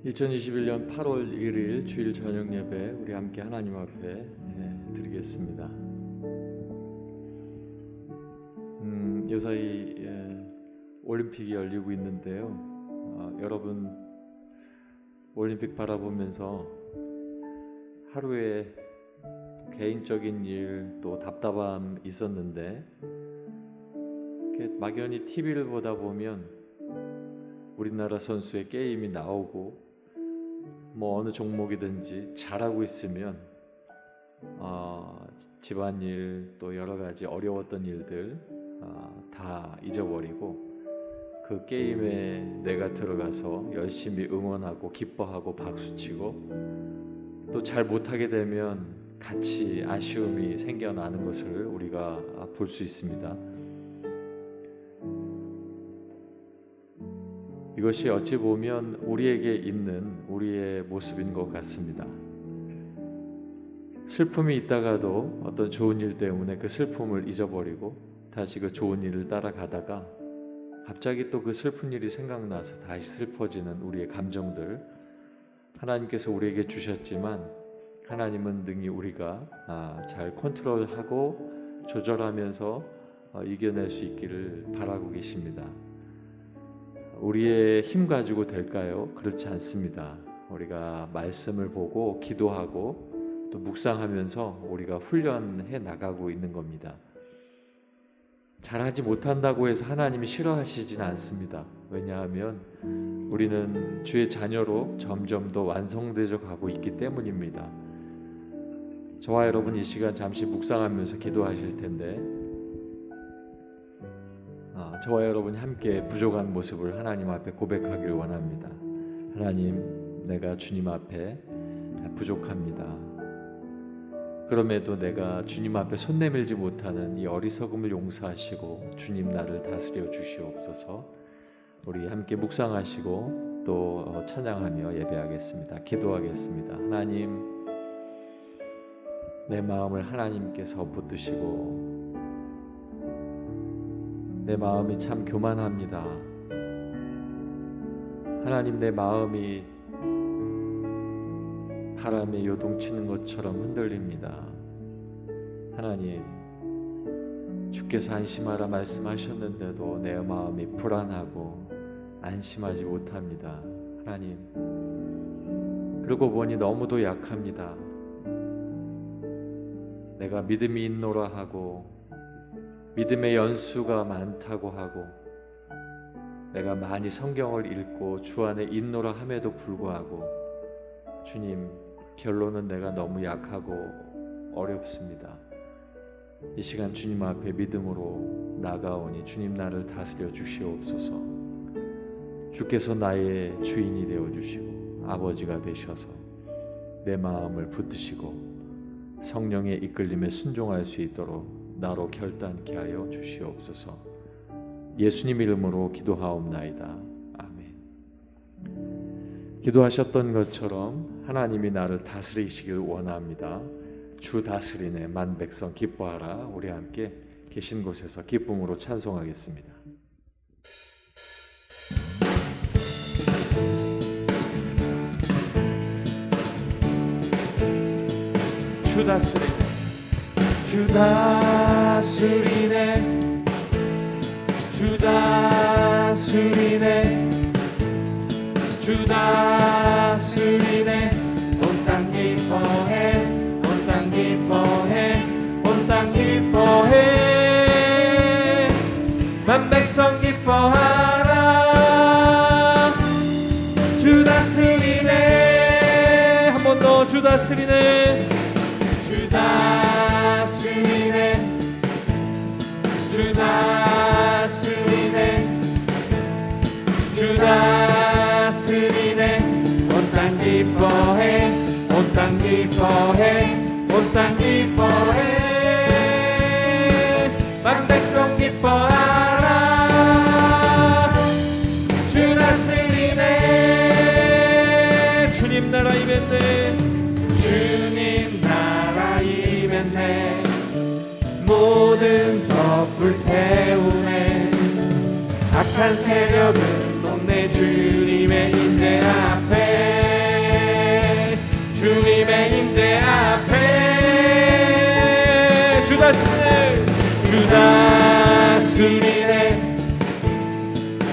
2021년 8월 1일 주일 저녁 예배 우리 함께 하나님 앞에 드리겠습니다. 요사이 올림픽이 열리고 있는데요. 여러분 올림픽 바라보면서 하루에 개인적인 일 또 답답함 있었는데 막연히 TV를 보다 보면 우리나라 선수의 게임이 나오고 어느 종목이든지 잘하고 있으면 집안일 또 여러 가지 어려웠던 일들 다 잊어버리고 그 게임에 내가 들어가서 열심히 응원하고 기뻐하고 박수치고 또 잘 못하게 되면 같이 아쉬움이 생겨나는 것을 우리가 볼 수 있습니다. 이것이 어찌 보면 우리에게 있는 우리의 모습인 것 같습니다. 슬픔이 있다가도 어떤 좋은 일 때문에 그 슬픔을 잊어버리고 다시 그 좋은 일을 따라가다가 갑자기 또 그 슬픈 일이 생각나서 다시 슬퍼지는 우리의 감정들, 하나님께서 우리에게 주셨지만 하나님은 능히 우리가 잘 컨트롤하고 조절하면서 이겨낼 수 있기를 바라고 계십니다. 우리의 힘 가지고 될까요? 그렇지 않습니다. 우리가 말씀을 보고 기도하고 또 묵상하면서 우리가 훈련해 나가고 있는 겁니다. 잘하지 못한다고 해서 하나님이 싫어하시진 않습니다. 왜냐하면 우리는 주의 자녀로 점점 더 완성되어 가고 있기 때문입니다. 저와 여러분 이 시간 잠시 묵상하면서 기도하실 텐데 저와 여러분이 함께 부족한 모습을 하나님 앞에 고백하기를 원합니다. 하나님, 내가 주님 앞에 부족합니다. 그럼에도 내가 주님 앞에 손 내밀지 못하는 이 어리석음을 용서하시고 주님 나를 다스려 주시옵소서. 우리 함께 묵상하시고 또 찬양하며 예배하겠습니다. 기도하겠습니다. 하나님, 내 마음을 하나님께서 붙드시고 내 마음이 참 교만합니다. 하나님, 내 마음이 바람에 요동치는 것처럼 흔들립니다. 하나님, 주께서 안심하라 말씀하셨는데도 내 마음이 불안하고 안심하지 못합니다. 하나님, 그러고 보니 너무도 약합니다. 내가 믿음이 있노라 하고 믿음의 연수가 많다고 하고 내가 많이 성경을 읽고 주 안에 있노라 함에도 불구하고 주님, 결론은 내가 너무 약하고 어렵습니다. 이 시간 주님 앞에 믿음으로 나가오니 주님 나를 다스려 주시옵소서. 주께서 나의 주인이 되어주시고 아버지가 되셔서 내 마음을 붙드시고 성령의 이끌림에 순종할 수 있도록 나로 결단케 하여 주시옵소서. 예수님 이름으로 기도하옵나이다. 아멘. 기도하셨던 것처럼 하나님이 나를 다스리시길 원합니다. 주 다스리네 만백성 기뻐하라. 우리 함께 계신 곳에서 기쁨으로 찬송하겠습니다. 주 다스리네 주 다스리네 주 다스리네 주 다스리네 온 땅 기뻐해 온 땅 기뻐해 온 땅 기뻐해 만백성 기뻐하라. 주 다스리네 한 번 더 주 다스리네 주 다스리네 주 다스리네 주 다스리네 온 땅 기뻐해 온 땅 기뻐해 온 땅 기뻐해 만백성 기뻐하라. 주 다스리네 주님 나라 임했네 주님 나라 임했네 모든 적 불태우네 악한 세력은 높네 주님의 인내 앞에 주님의 임재 앞에 주 다스리네 주 다스리네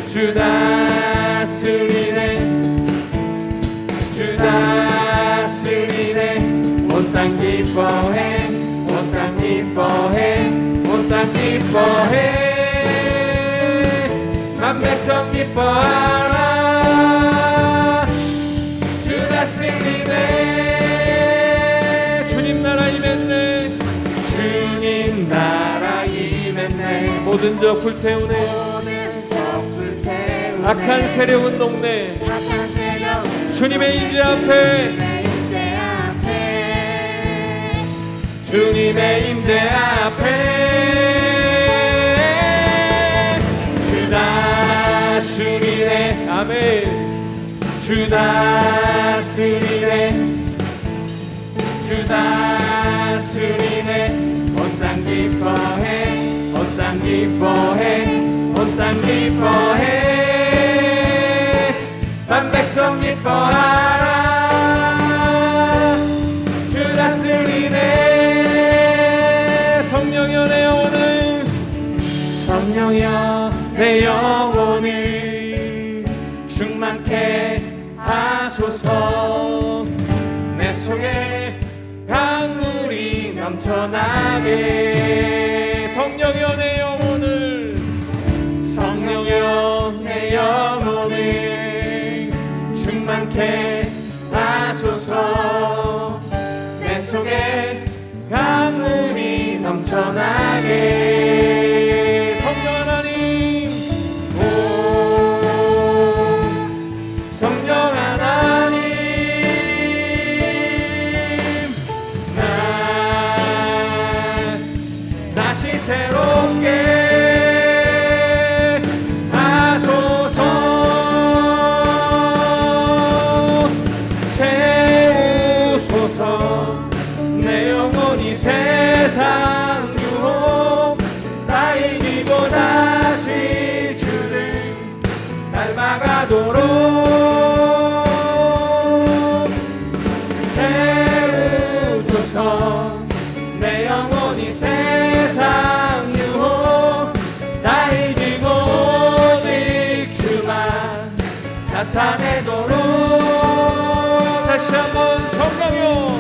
주 다스리네 주 다스리네 온 땅 기뻐해 온 땅 기뻐해 온 땅 기뻐해 만 백성 기뻐하라 주 다스리네 주님 나라 임했네 주님 나라 임했네 모든 적 불태우네 악한 세력은 녹네 주님의 임재 앞에 주님의 임재 앞에 주 다스리네 아멘 주 다스리네 주 다스리네 온 땅 기뻐해 온 땅 기뻐해 온 땅 기뻐해 만 백성 기뻐하라 주 다스리네 성령이여 내 영혼을 성령이여 내 영혼을 충만케 하소서 내 속에 강물이 넘쳐나게 성령이여 내 영혼을 성령이여 내 영혼을 충만케 하소서 내 속에 강물이 넘쳐나게 성령 하나님 오 성령 하나님 나 다시 새롭게 세상 유혹 다 이기고 다시 주를 닮아가도록 세우소서 내 영혼이 세상 유혹 다 이기고 오직 주만 나타내도록 다시 한번 성령이여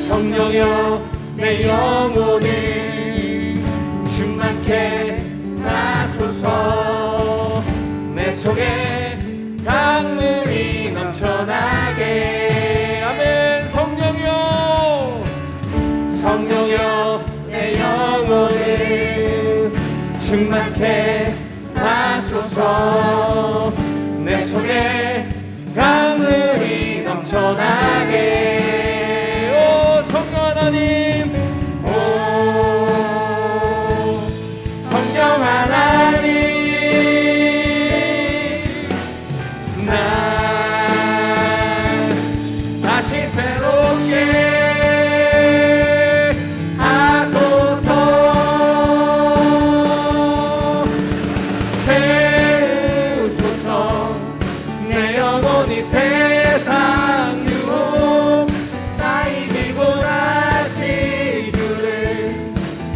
성령이여 내 영혼을 충만케 하소서 내 속에 강물이 넘쳐나게 아멘 성령이여 성령이여 내 영혼을 충만케 하소서 내 속에 강물이 넘쳐나게 오 성령 하나님 하나님 나 다시 새롭게 하소서 채우소서 내 영혼이 세상 유혹 다 이기고 다시 주를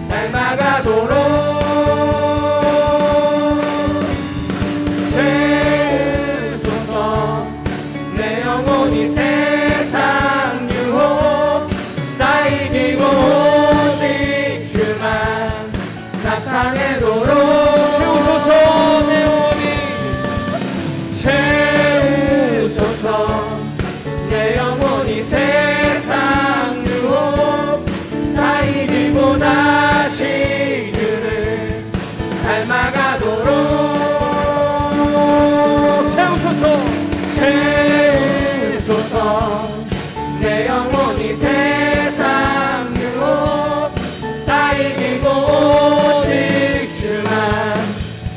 닮아가도록 세상 유혹 다 이기고 오직 주만 나타내도록 채우소서 내 영혼이 채우소서 내 영혼이 세상 유혹 다 이기고 다시 주를 닮아가도록 채우소서 내 영혼이 세상 유혹 다 이기고 오직 주만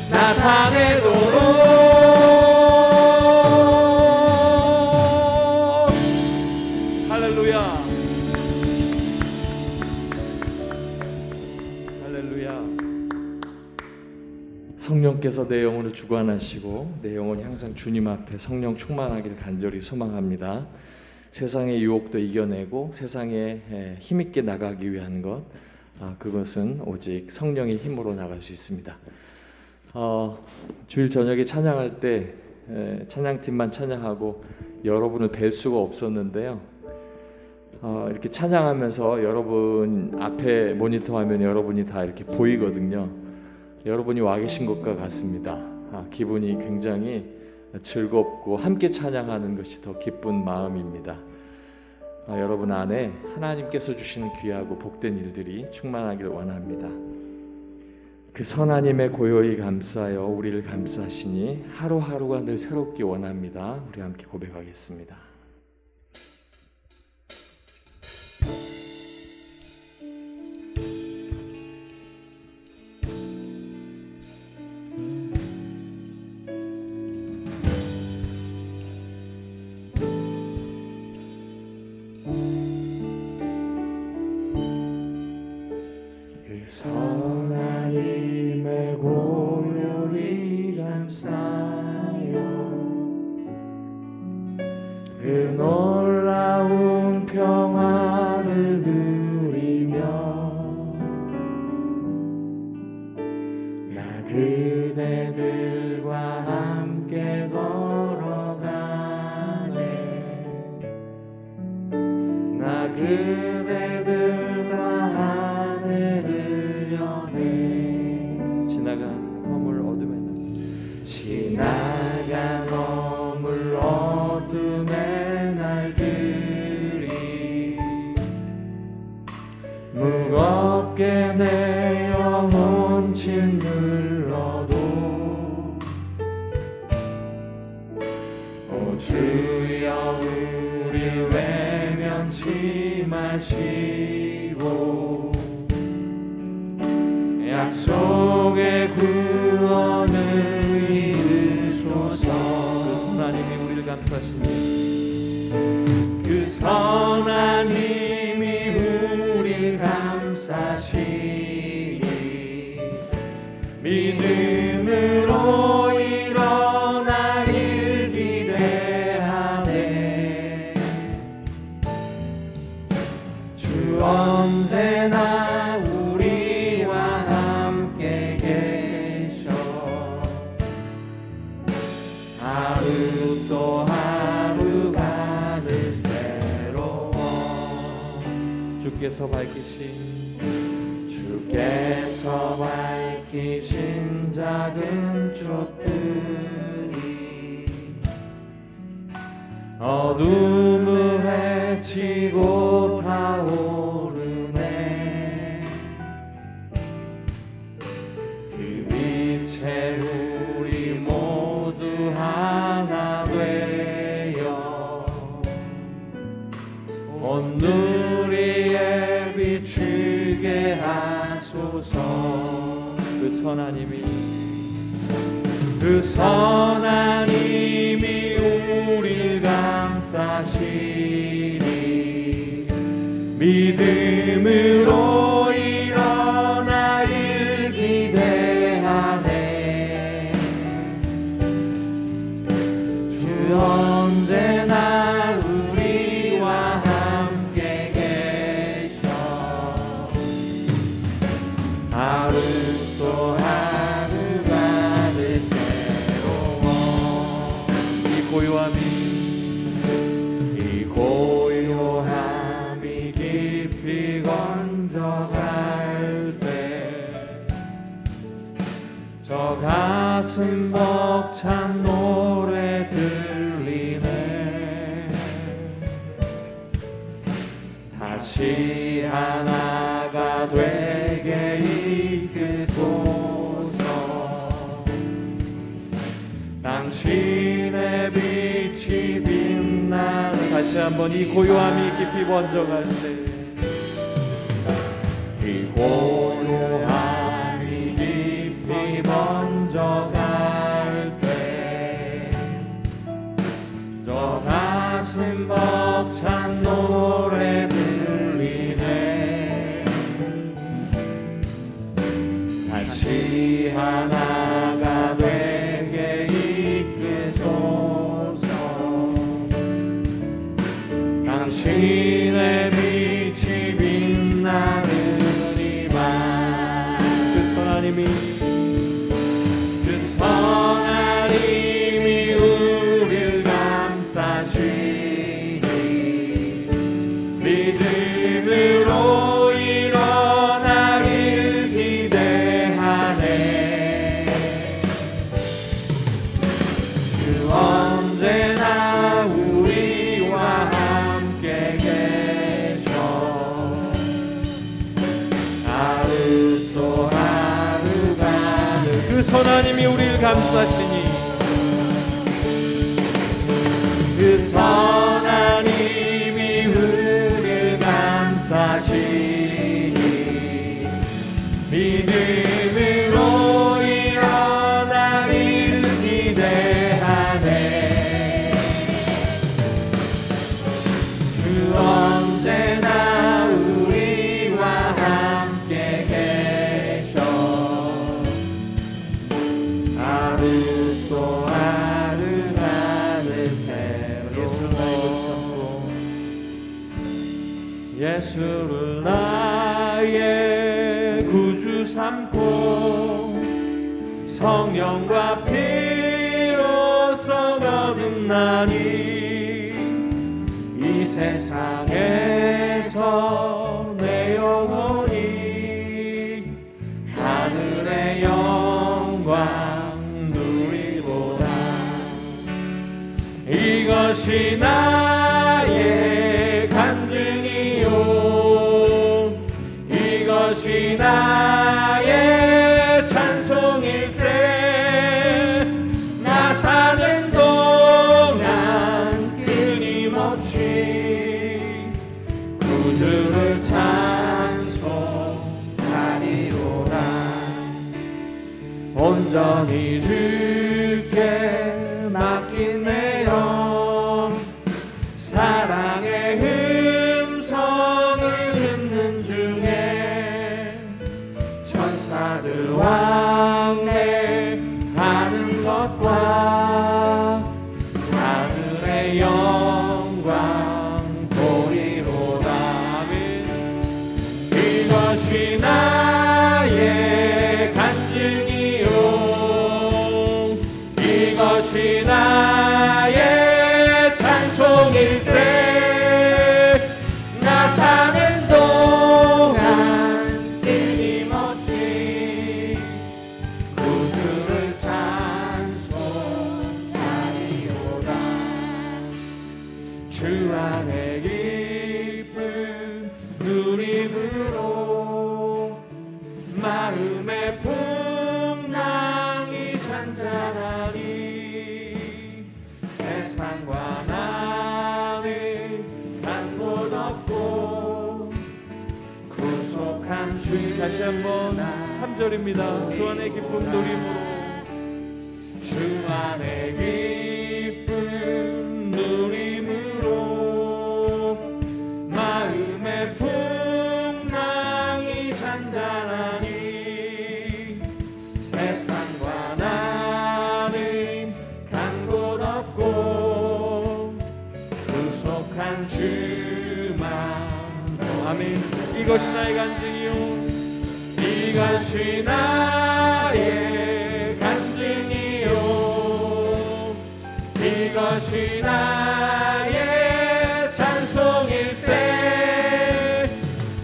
나타내도록 할렐루야 할렐루야 성령께서 내 영혼을 주관하시고 내 영혼이 항상 주님 앞에 성령 충만하기를 간절히 소망합니다. 세상의 유혹도 이겨내고 세상에 힘있게 나가기 위한 것, 그것은 오직 성령의 힘으로 나갈 수 있습니다. 주일 저녁에 찬양할 때 찬양팀만 찬양하고 여러분을 뵐 수가 없었는데요. 이렇게 찬양하면서 여러분 앞에 모니터 화면 여러분이 다 이렇게 보이거든요. 여러분이 와 계신 것과 같습니다. 기분이 굉장히 즐겁고 함께 찬양하는 것이 더 기쁜 마음입니다. 여러분 안에 하나님께서 주시는 귀하고 복된 일들이 충만하기를 원합니다. 그 선하님의 고요히 감싸여 우리를 감싸시니 하루하루가 늘 새롭기 원합니다. 우리 함께 고백하겠습니다. 선하님의 고요히 감싸요 그 놀라운 평화를 누리며 나 그대들과 함께 걸어가네 나 그대들과 지나간 허물 어둠의 날들이 무겁게 내 영혼 짓눌러도 오 주여 우릴 외면치 마시고 약속의 구원을 이루소서. 그 선하님이 우리를 감싸시니 그 선하님이 우리를 감싸시니 믿음으로 일어나길 기대하네 주 언제나 또 하루가 늘 새로워 주께서 밝히신 작은 촛들이 어둠을 헤치고 타오르네 그 빛에 우리 모두 하나 되어 온누리에 비추게 하소서 그 선하님이 우릴 감싸시니 믿음으로 일어나길 기대하네 주 언제나 우리와 함께 계셔 하루 또 하루가 늘 새로워 이 고요함이 깊이 건져갈 때 저 가슴 벅찬 노래 들리네 다시 하나가 되게 이끄소서 당신의 빛이 빛나는 다시 한번 이 고요함이 깊이 번져갈 때 이 고요함이 깊이 번져갈 때 저 가슴 벅찬 노래 들리네 다시 하나가 되게 이끄소서 선하님이 우리를 감싸시니 그 선하님이 우리를 감싸시니 믿음으로 일어나기를 기대하네. 주 언제나 우리와 함께 계셔 하루 또 하루 나를 새로 예수를 나의 구주 삼고 성령과 피로써 거듭나니 이 세상에서 내 영혼이 하늘의 영광 누리보라. 이것이 나의 간증이요 이것이 나의 찬송일세. 나 사는 동안 끊임없이 구주를 찬송하리로다. 온전히 주께 맡긴 내 영 사랑의 음성을 듣는 중에 천사들 왕래하는 것과 하늘의 영광 보리로다. 이것이 나의 간증이요 이것이 나의 찬송일세. 나 사는 동안 끊임없이 구주를 찬송하리로다. 주 안에 기쁜 누림으로 마음의 풍랑이 잔잔하니 세상과 나는 간 곳 없고 구속한 주. 다시 한번 3절입니다. 주 안에 기쁨 누림으로 주 안에 기쁨 누림으로 마음의 풍랑이 잔잔하니 세상과 나는 간 곳 없고 구속한 주만. 아멘. 이것이 나의 간증이요 이것이 나의 간증이요 이것이 나의 찬송일세.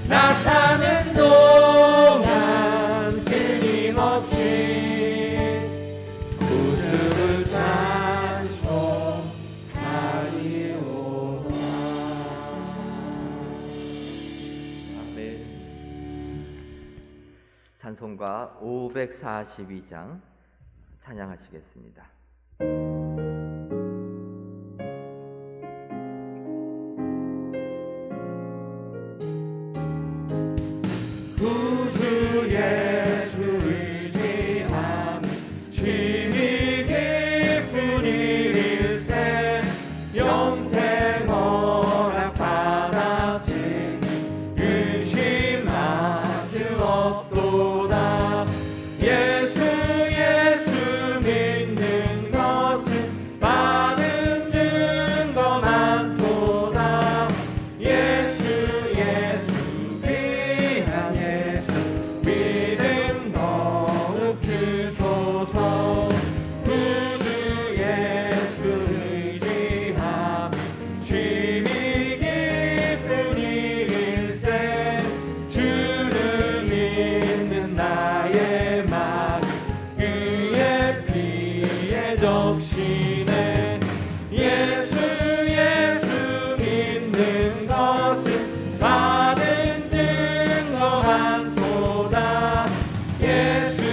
나 사는 동안 끊임없이 구주를 찬송하리로다. 아멘. 찬송가 542장 찬양하시겠습니다. 구주 예수 의지함 쉼이 기쁜 일일세. 영생 허락 받았으니 의심하지 없도다. 예수 믿는 것은 많은 증거 많도다. 예수 귀한 예수 믿음 더욱 주소서. 구주 예수 의지함이 쉼이 기쁜 일일세. 주를 믿는 나의 마음 그의 피에 적시네. 예수 믿는 것은 많은 증거 많도다. 예수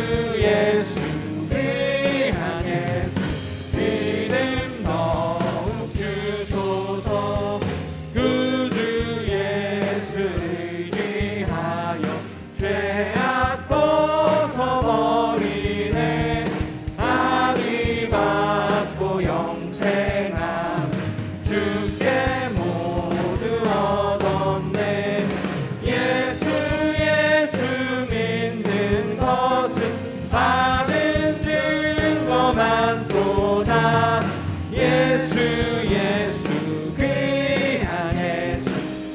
예수 예수 귀한 예수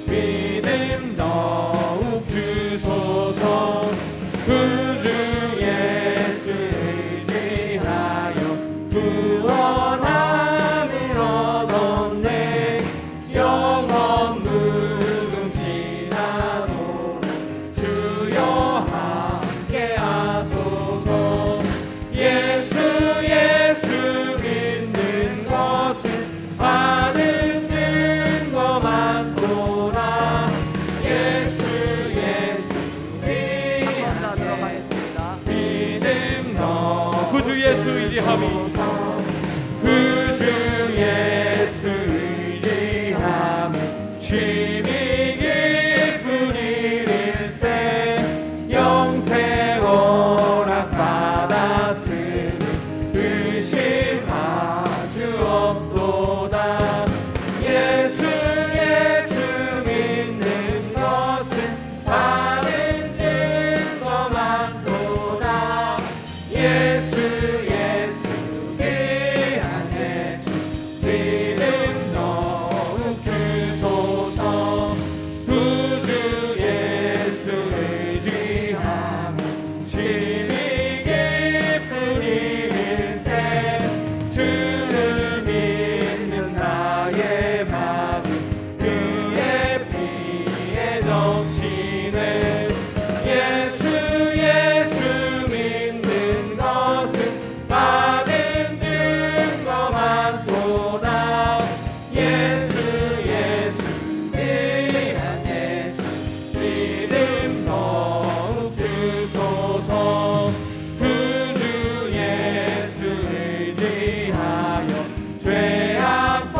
믿음 더욱 주소서 구주 예수 의지하여 구원함을 얻었네 영원 무궁지나도 주여 함께 하소서 예수 예수 믿는 것은 많은 증거 많도다 예수 예수 감사하도록 하겠습니다. 믿음 너 구주 예수 의지함이 구주 예수 의지함이 쉼이 깊은 일일세 영생 허락 받았으니 의심하주 없도다 예수 예수 믿는 것은 많은 증거 많도다 예수 예수 귀한 예수 믿음 더욱 주소서 구주 예수 의지함이 심히 깊은 일일세 주를 믿는 나의 마음 그의 피에 적시네 예수 예수 믿는 것은 많은 증거 많도다 예수 예수 귀한 예수 믿음 더욱 주소서 구주 예수 의지하여 죄악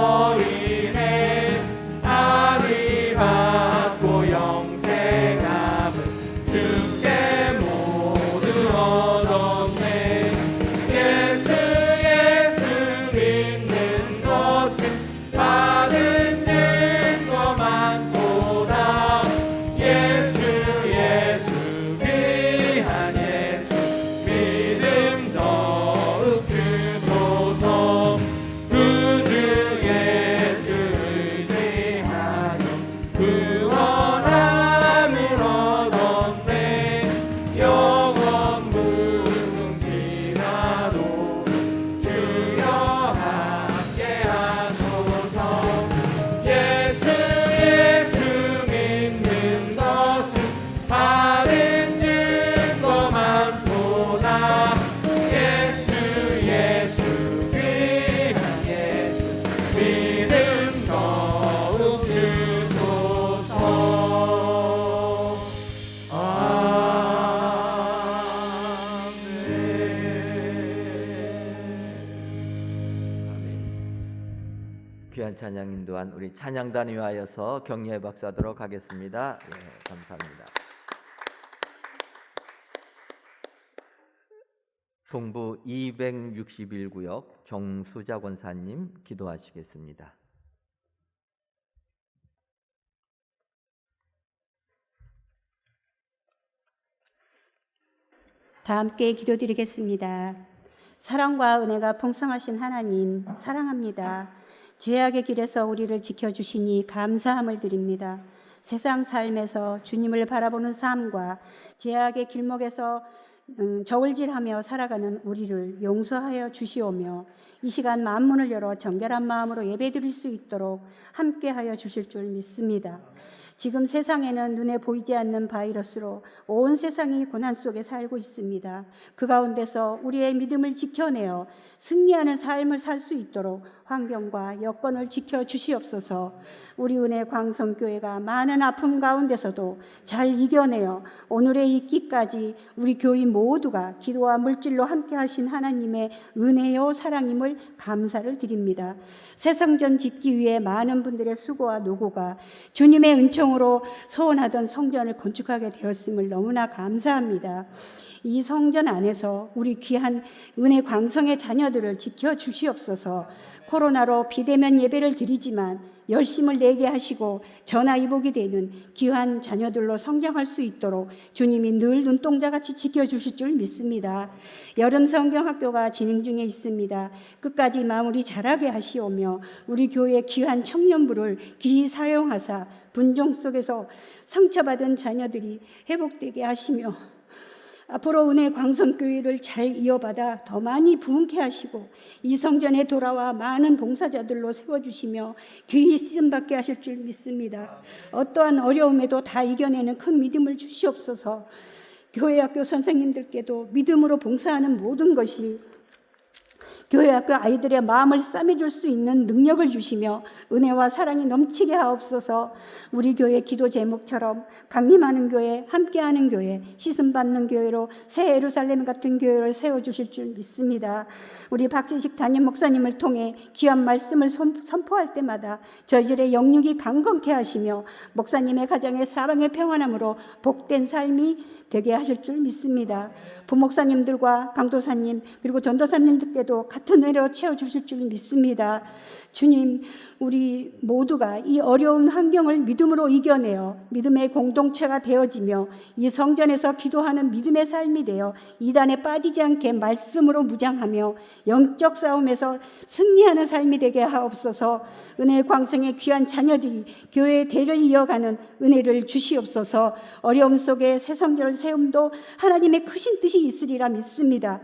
벗어버리네 아리 받고 영생함을 주께 모두 얻었네 예수 예수 믿는 것은 많은 증거 많도다 예수 예수 귀한 예수 믿음 더욱 주소서 구주 예수 의지하여 구원함을 얻었네 영원 무궁지나도 주여 함께 하소서 예수 예수 믿는 것은 많은 증거 많도다 예수 예수 귀한 예수 믿음 더욱 주소서 귀한 찬양 인도한 우리 찬양단 위하여서 격려의 박수하도록 하겠습니다. 예, 감사합니다. 동부 261구역 정수자 권사님 기도하시겠습니다. 다 함께 기도드리겠습니다. 사랑과 은혜가 풍성하신 하나님 사랑합니다. 죄악의 길에서 우리를 지켜주시니 감사함을 드립니다. 세상 삶에서 주님을 바라보는 삶과 죄악의 길목에서 저울질하며 살아가는 우리를 용서하여 주시오며 이 시간 만문을 열어 정결한 마음으로 예배드릴 수 있도록 함께하여 주실 줄 믿습니다. 지금 세상에는 눈에 보이지 않는 바이러스로 온 세상이 고난 속에 살고 있습니다. 그 가운데서 우리의 믿음을 지켜내어 승리하는 삶을 살 수 있도록 환경과 여건을 지켜주시옵소서. 우리 은혜 광성교회가 많은 아픔 가운데서도 잘 이겨내어 오늘의 있기까지 우리 교인 모두가 기도와 물질로 함께하신 하나님의 은혜요 사랑임을 감사를 드립니다. 새성전 짓기 위해 많은 분들의 수고와 노고가 주님의 은총으로 소원하던 성전을 건축하게 되었음을 너무나 감사합니다. 이 성전 안에서 우리 귀한 은혜 광성의 자녀들을 지켜주시옵소서. 코로나로 비대면 예배를 드리지만 열심을 내게 하시고 전화위복이 되는 귀한 자녀들로 성장할 수 있도록 주님이 늘 눈동자같이 지켜주실 줄 믿습니다. 여름 성경학교가 진행 중에 있습니다. 끝까지 마무리 잘하게 하시오며 우리 교회 귀한 청년부를 귀히 사용하사 분종 속에서 상처받은 자녀들이 회복되게 하시며 앞으로 은혜 광성교회를 잘 이어받아 더 많이 부흥케 하시고 이 성전에 돌아와 많은 봉사자들로 세워주시며 귀히 쓰임받게 하실 줄 믿습니다. 어떠한 어려움에도 다 이겨내는 큰 믿음을 주시옵소서. 교회 학교 선생님들께도 믿음으로 봉사하는 모든 것이 교회 학교 아이들의 마음을 싸매줄 수 있는 능력을 주시며 은혜와 사랑이 넘치게 하옵소서. 우리 교회 기도 제목처럼 강림하는 교회, 함께하는 교회, 씻음받는 교회로 새 예루살렘 같은 교회를 세워주실 줄 믿습니다. 우리 박지식 담임 목사님을 통해 귀한 말씀을 선포할 때마다 저희들의 영육이 강건케 하시며 목사님의 가정의 사랑의 평안함으로 복된 삶이 되게 하실 줄 믿습니다. 부목사님들과 강도사님 그리고 전도사님들께도 같은 은혜로 채워주실 줄 믿습니다. 주님, 우리 모두가 이 어려운 환경을 믿음으로 이겨내어 믿음의 공동체가 되어지며 이 성전에서 기도하는 믿음의 삶이 되어 이단에 빠지지 않게 말씀으로 무장하며 영적 싸움에서 승리하는 삶이 되게 하옵소서. 은혜의 광성의 귀한 자녀들이 교회의 대를 이어가는 은혜를 주시옵소서. 어려움 속에 새 성전을 세움도 하나님의 크신 뜻이 있으리라 믿습니다.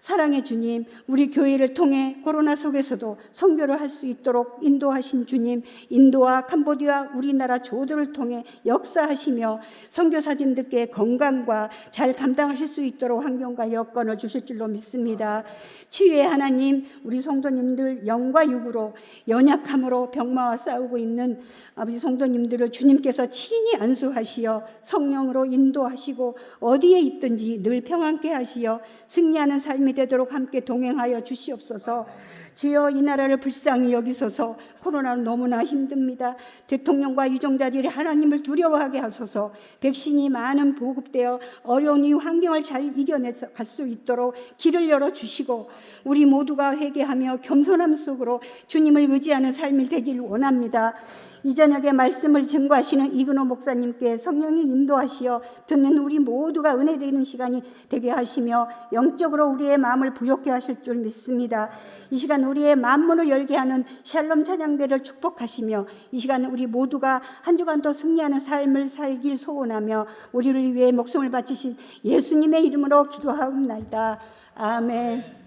사랑의 주님, 우리 교회를 통해 코로나 속에서도 선교를 할 수 있도록 인도하신 주님, 인도와 캄보디아 우리나라 조도를 통해 역사하시며 선교사님들께 건강과 잘 감당하실 수 있도록 환경과 여건을 주실 줄로 믿습니다. 치유의 하나님, 우리 성도님들 영과 육으로 연약함으로 병마와 싸우고 있는 아버지 성도님들을 주님께서 친히 안수하시어 성령으로 인도하시고 어디에 있든지 늘 평안케 하시어 승리하는 삶이 되도록 함께 동행하여 주시옵소서. 주여, 이 나라를 불쌍히 여기소서. 코로나는 너무나 힘듭니다. 대통령과 유정자들이 하나님을 두려워하게 하소서. 백신이 많은 보급되어 어려운 이 환경을 잘 이겨내서 갈 수 있도록 길을 열어주시고 우리 모두가 회개하며 겸손함 속으로 주님을 의지하는 삶이 되길 원합니다. 이 저녁에 말씀을 증거하시는 이근호 목사님께 성령이 인도하시어 듣는 우리 모두가 은혜되는 시간이 되게 하시며 영적으로 우리의 마음을 부욕케 하실 줄 믿습니다. 이 시간 우리의 만문을 열게 하는 샬롬 찬양대를 축복하시며 이 시간 우리 모두가 한 주간 더 승리하는 삶을 살길 소원하며 우리를 위해 목숨을 바치신 예수님의 이름으로 기도하옵나이다. 아멘.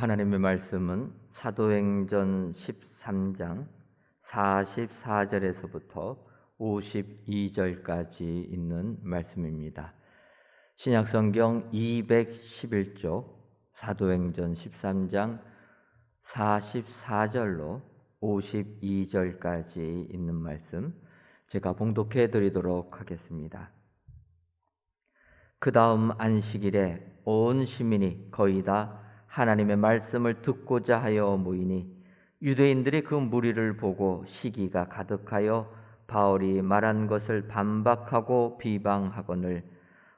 하나님의 말씀은 사도행전 13장 44절에서부터 52절까지 있는 말씀입니다. 신약성경 211쪽 사도행전 13장 44절로 52절까지 있는 말씀 제가 봉독해 드리도록 하겠습니다. 그 다음 안식일에 온 시민이 거의 다 하나님의 말씀을 듣고자 하여 모이니 유대인들이 그 무리를 보고 시기가 가득하여 바울이 말한 것을 반박하고 비방하거늘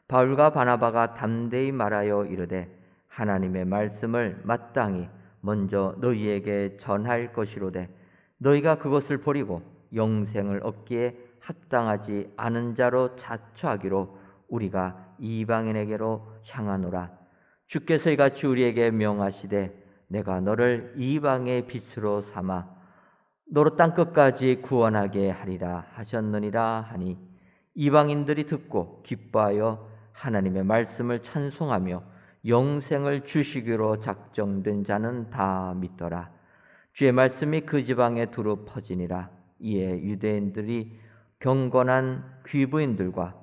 바울과 바나바가 담대히 말하여 이르되 하나님의 말씀을 마땅히 먼저 너희에게 전할 것이로되 너희가 그것을 버리고 영생을 얻기에 합당하지 않은 자로 자처하기로 우리가 이방인에게로 향하노라. 주께서 이같이 우리에게 명하시되 내가 너를 이방의 빛으로 삼아 너로 땅끝까지 구원하게 하리라 하셨느니라 하니 이방인들이 듣고 기뻐하여 하나님의 말씀을 찬송하며 영생을 주시기로 작정된 자는 다 믿더라. 주의 말씀이 그 지방에 두루 퍼지니라. 이에 유대인들이 경건한 귀부인들과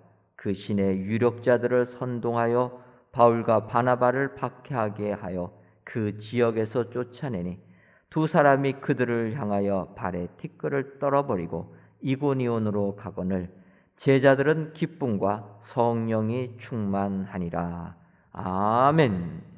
그 신의 유력자들을 선동하여 바울과 바나바를 박해하게 하여 그 지역에서 쫓아내니 두 사람이 그들을 향하여 발에 티끌을 떨어버리고 이고니온으로 가거늘 제자들은 기쁨과 성령이 충만하니라. 아멘.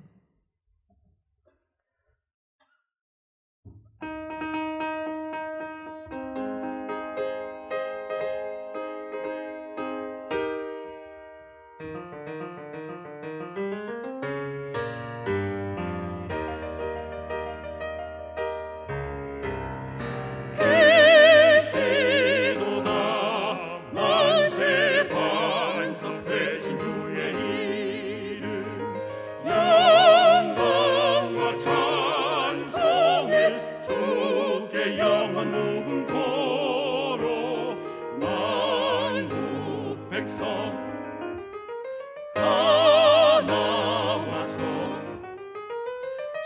계시도다 만세 반성되신 주의 이름 영광과 찬송을 주께 영원 무궁토록 만국 백성 다 나와서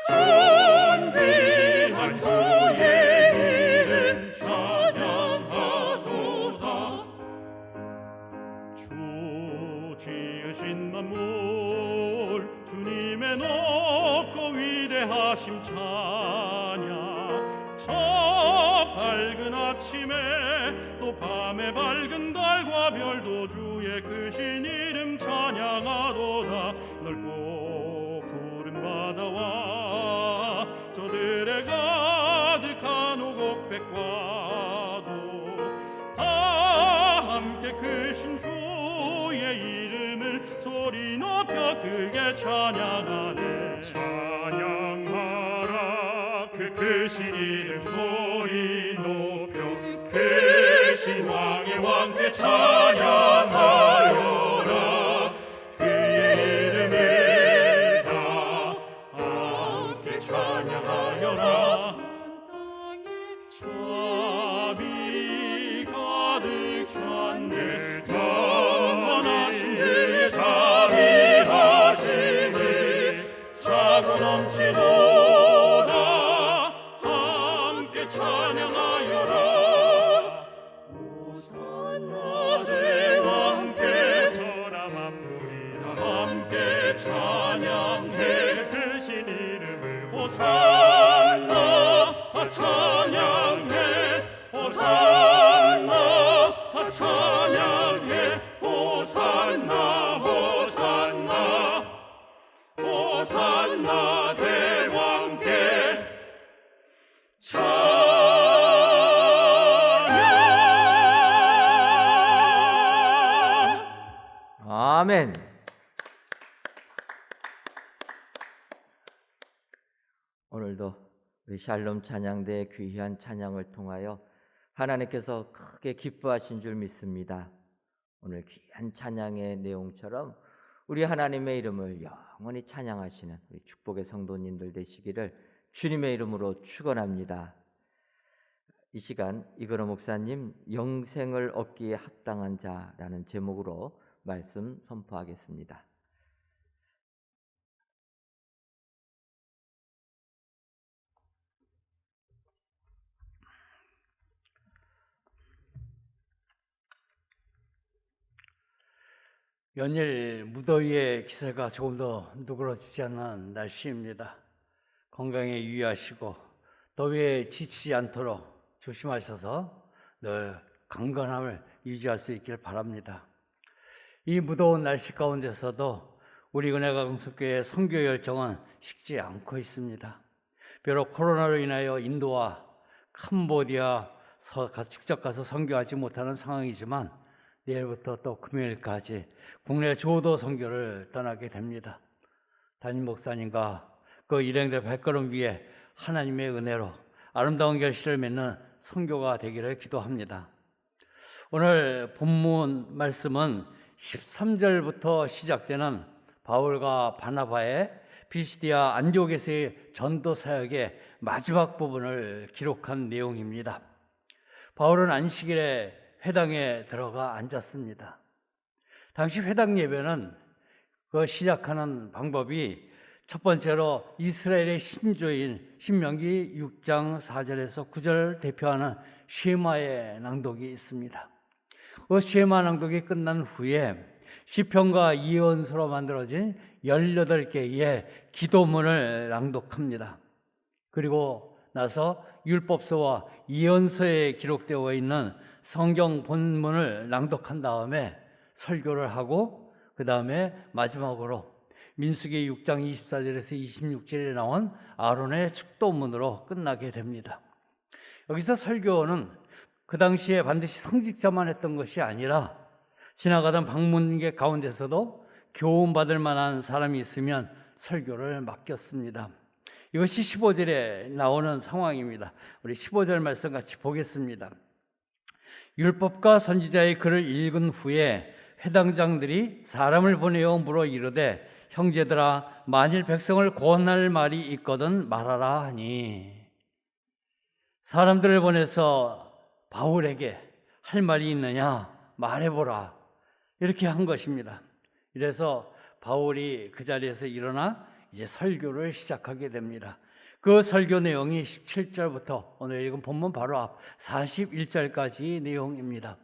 존귀한 주의 이름 찬양하도다. 주 지으신 만물 주님의 높고 위대하심 찬양 저 밝은 아침에 또 밤에 밝은 달과 별도 주의 크신 이름 찬양하도다. 넓고 푸른 바다와 저들의 가득한 오곡백과도 다 함께 크신 주의 이름을 소리 높여 크게 찬양하네. 찬양하라 그 크신 이름 소리 높여 크신 왕의 왕께 찬양하여라. 그의 이름을 다 함께 찬양하여라. 자비 가득 찼네. 영원하신 그의 자비하심이 차고 넘치도다. 함께 찬양하여라. 호산나 대왕께 전함합니다. 함께 찬양해 크신 이름을 호산나 다 찬양해 호산나 다 찬양해 호산나 호산나 호산나 대왕께 찬양. 아멘. 오늘도 우리 샬롬 찬양대의 귀한 찬양을 통하여 하나님께서 크게 기뻐하신 줄 믿습니다. 오늘 귀한 찬양의 내용처럼 우리 하나님의 이름을 영원히 찬양하시는 우리 축복의 성도님들 되시기를 주님의 이름으로 축원합니다. 이 시간 이거로 목사님 영생을 얻기에 합당한 자라는 제목으로 말씀 선포하겠습니다. 연일 무더위의 기세가 조금 더 누그러지지 않는 날씨입니다. 건강에 유의하시고 더위에 지치지 않도록 조심하셔서 늘 강건함을 유지할 수 있길 바랍니다. 이 무더운 날씨 가운데서도 우리 은혜가 금속교회의 선교 열정은 식지 않고 있습니다. 비록 코로나로 인하여 인도와 캄보디아 직접 가서 선교하지 못하는 상황이지만 내일부터 또 금요일까지 국내 조도 선교를 떠나게 됩니다. 담임 목사님과 그 일행들 발걸음 위에 하나님의 은혜로 아름다운 결실을 맺는 선교가 되기를 기도합니다. 오늘 본문 말씀은 13절부터 시작되는 바울과 바나바의 피시디아 안디옥에서의 전도 사역의 마지막 부분을 기록한 내용입니다. 바울은 안식일에 회당에 들어가 앉았습니다. 당시 회당 예배는 그 시작하는 방법이 첫 번째로 이스라엘의 신조인 신명기 6장 4절에서 9절 대표하는 쉐마의 낭독이 있습니다. 그 쉐마 낭독이 끝난 후에 시편과 예언서로 만들어진 18개의 기도문을 낭독합니다. 그리고 나서 율법서와 예언서에 기록되어 있는 성경 본문을 낭독한 다음에 설교를 하고 그 다음에 마지막으로 민수기 6장 24절에서 26절에 나온 아론의 축도문으로 끝나게 됩니다. 여기서 설교는 그 당시에 반드시 성직자만 했던 것이 아니라 지나가던 방문객 가운데서도 교훈받을 만한 사람이 있으면 설교를 맡겼습니다. 이것이 15절에 나오는 상황입니다. 우리 15절 말씀 같이 보겠습니다. 율법과 선지자의 글을 읽은 후에 회당장들이 사람을 보내어 물어 이르되 형제들아 만일 백성을 권할 말이 있거든 말하라 하니, 사람들을 보내서 바울에게 할 말이 있느냐 말해보라 이렇게 한 것입니다. 이래서 바울이 그 자리에서 일어나 이제 설교를 시작하게 됩니다. 그 설교 내용이 17절부터 오늘 읽은 본문 바로 앞 41절까지 내용입니다.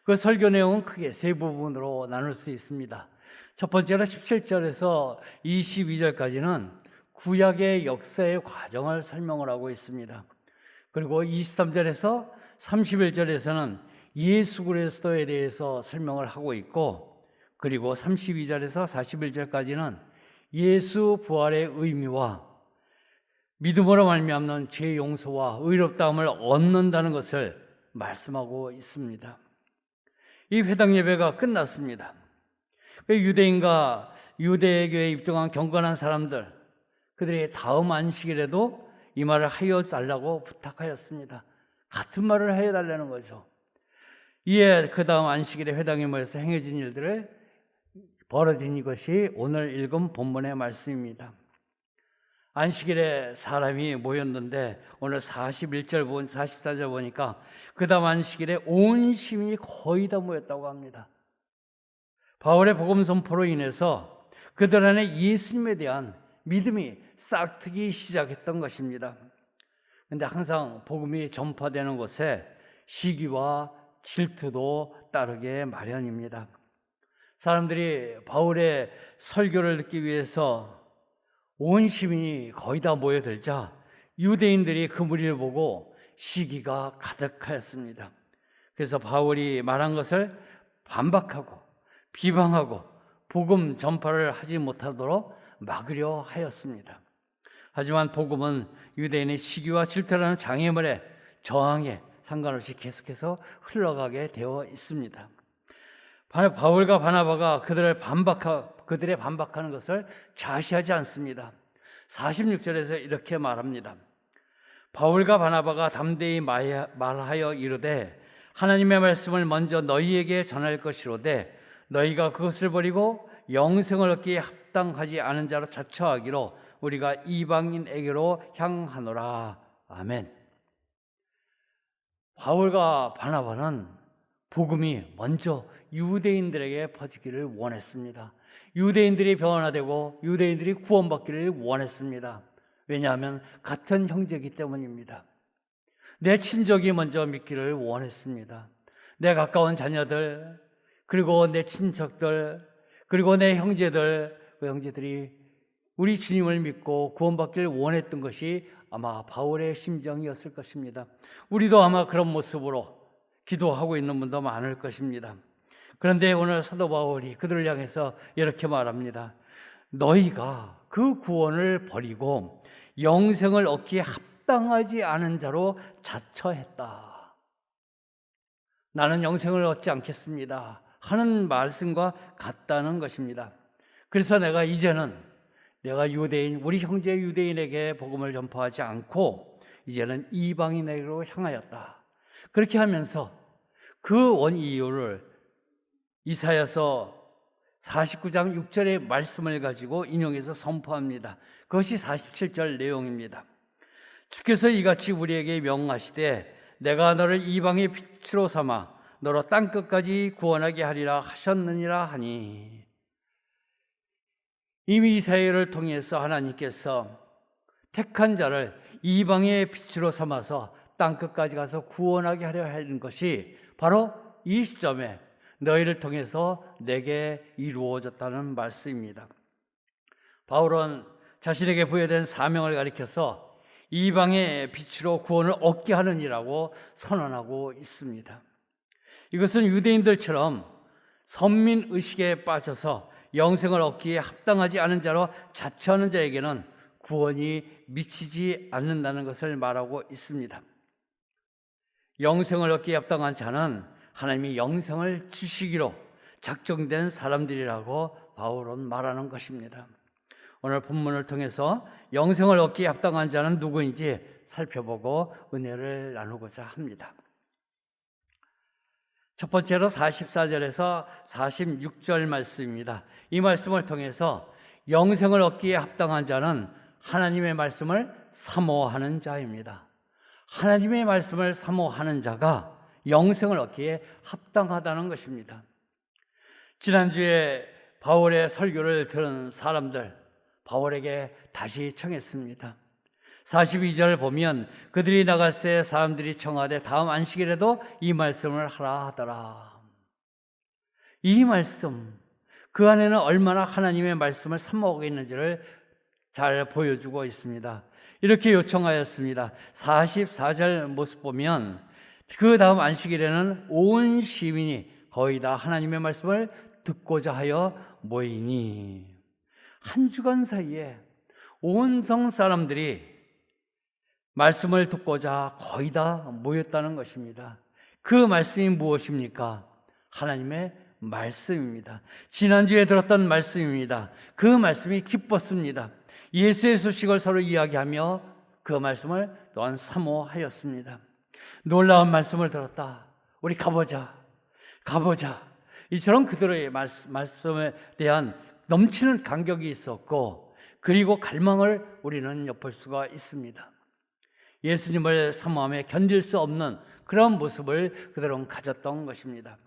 그 설교 내용은 크게 세 부분으로 나눌 수 있습니다. 첫 번째로 17절에서 22절까지는 구약의 역사의 과정을 설명을 하고 있습니다. 그리고 23절에서 31절에서는 예수 그리스도에 대해서 설명을 하고 있고, 그리고 32절에서 41절까지는 예수 부활의 의미와 믿음으로 말미암는 죄 용서와 의롭다함을 얻는다는 것을 말씀하고 있습니다. 이 회당 예배가 끝났습니다. 유대인과 유대교에 입종한 경건한 사람들, 그들이 다음 안식일에도 이 말을 하여 달라고 부탁하였습니다. 같은 말을 하여 달라는 거죠. 이에 그 다음 안식일에 회당에 모여서 행해진 일들을 벌어진 이것이 오늘 읽은 본문의 말씀입니다. 안식일에 사람이 모였는데 오늘 41절, 44절 보니까 그 다음 안식일에 온 시민이 거의 다 모였다고 합니다. 바울의 복음 선포로 인해서 그들 안에 예수님에 대한 믿음이 싹트기 시작했던 것입니다. 그런데 항상 복음이 전파되는 곳에 시기와 질투도 따르게 마련입니다. 사람들이 바울의 설교를 듣기 위해서 온 시민이 거의 다 모여들자 유대인들이 그 무리를 보고 시기가 가득하였습니다. 그래서 바울이 말한 것을 반박하고 비방하고 복음 전파를 하지 못하도록 막으려 하였습니다. 하지만 복음은 유대인의 시기와 질투라는 장애물에 저항에 상관없이 계속해서 흘러가게 되어 있습니다. 바울과 바나바가 그들의 반박하는 것을 좌시하지 않습니다. 46절에서 이렇게 말합니다. 바울과 바나바가 담대히 말하여 이르되 하나님의 말씀을 먼저 너희에게 전할 것이로되 너희가 그것을 버리고 영생을 얻기에 합당하지 않은 자로 자처하기로 우리가 이방인에게로 향하노라. 아멘. 바울과 바나바는 복음이 먼저 유대인들에게 퍼지기를 원했습니다. 유대인들이 변화되고 유대인들이 구원받기를 원했습니다. 왜냐하면 같은 형제이기 때문입니다. 내 친족이 먼저 믿기를 원했습니다. 내 가까운 자녀들, 그리고 내 친척들, 그리고 내 형제들, 그 형제들이 우리 주님을 믿고 구원받기를 원했던 것이 아마 바울의 심정이었을 것입니다. 우리도 아마 그런 모습으로 기도하고 있는 분도 많을 것입니다. 그런데 오늘 사도 바울이 그들을 향해서 이렇게 말합니다. 너희가 그 구원을 버리고 영생을 얻기에 합당하지 않은 자로 자처했다. 나는 영생을 얻지 않겠습니다 하는 말씀과 같다는 것입니다. 그래서 내가 이제는 내가 유대인, 우리 형제 유대인에게 복음을 전파하지 않고 이제는 이방인에게로 향하였다. 그렇게 하면서 그 원 이유를 이사야서 49장 6절의 말씀을 가지고 인용해서 선포합니다. 그것이 47절 내용입니다. 주께서 이같이 우리에게 명하시되 내가 너를 이방의 빛으로 삼아 너로 땅끝까지 구원하게 하리라 하셨느니라 하니, 이미 이사야를 통해서 하나님께서 택한 자를 이방의 빛으로 삼아서 땅끝까지 가서 구원하게 하려 하는 것이 바로 이 시점에 너희를 통해서 내게 이루어졌다는 말씀입니다. 바울은 자신에게 부여된 사명을 가리켜서 이방의 빛으로 구원을 얻게 하는 이라고 선언하고 있습니다. 이것은 유대인들처럼 선민의식에 빠져서 영생을 얻기에 합당하지 않은 자로 자처하는 자에게는 구원이 미치지 않는다는 것을 말하고 있습니다. 영생을 얻기에 합당한 자는 하나님이 영생을 주시기로 작정된 사람들이라고 바울은 말하는 것입니다. 오늘 본문을 통해서 영생을 얻기에 합당한 자는 누구인지 살펴보고 은혜를 나누고자 합니다. 첫 번째로 44절에서 46절 말씀입니다. 이 말씀을 통해서 영생을 얻기에 합당한 자는 하나님의 말씀을 사모하는 자입니다. 하나님의 말씀을 사모하는 자가 영생을 얻기에 합당하다는 것입니다. 지난주에 바울의 설교를 들은 사람들, 바울에게 다시 청했습니다. 42절 보면 그들이 나갈 새 사람들이 청하되 다음 안식일에도 이 말씀을 하라 하더라. 이 말씀, 그 안에는 얼마나 하나님의 말씀을 사모하고 있는지를 잘 보여주고 있습니다. 이렇게 요청하였습니다. 44절 모습 보면 그 다음 안식일에는 온 시민이 거의 다 하나님의 말씀을 듣고자 하여 모이니, 한 주간 사이에 온 성 사람들이 말씀을 듣고자 거의 다 모였다는 것입니다. 그 말씀이 무엇입니까? 하나님의 말씀입니다. 지난주에 들었던 말씀입니다. 그 말씀이 기뻤습니다. 예수의 소식을 서로 이야기하며 그 말씀을 또한 사모하였습니다. 놀라운 말씀을 들었다. 우리 가보자. 이처럼 그들의 말씀에 대한 넘치는 감격이 있었고, 그리고 갈망을 우리는 엿볼 수가 있습니다. 예수님을 사모하며 견딜 수 없는 그런 모습을 그들은 가졌던 것입니다.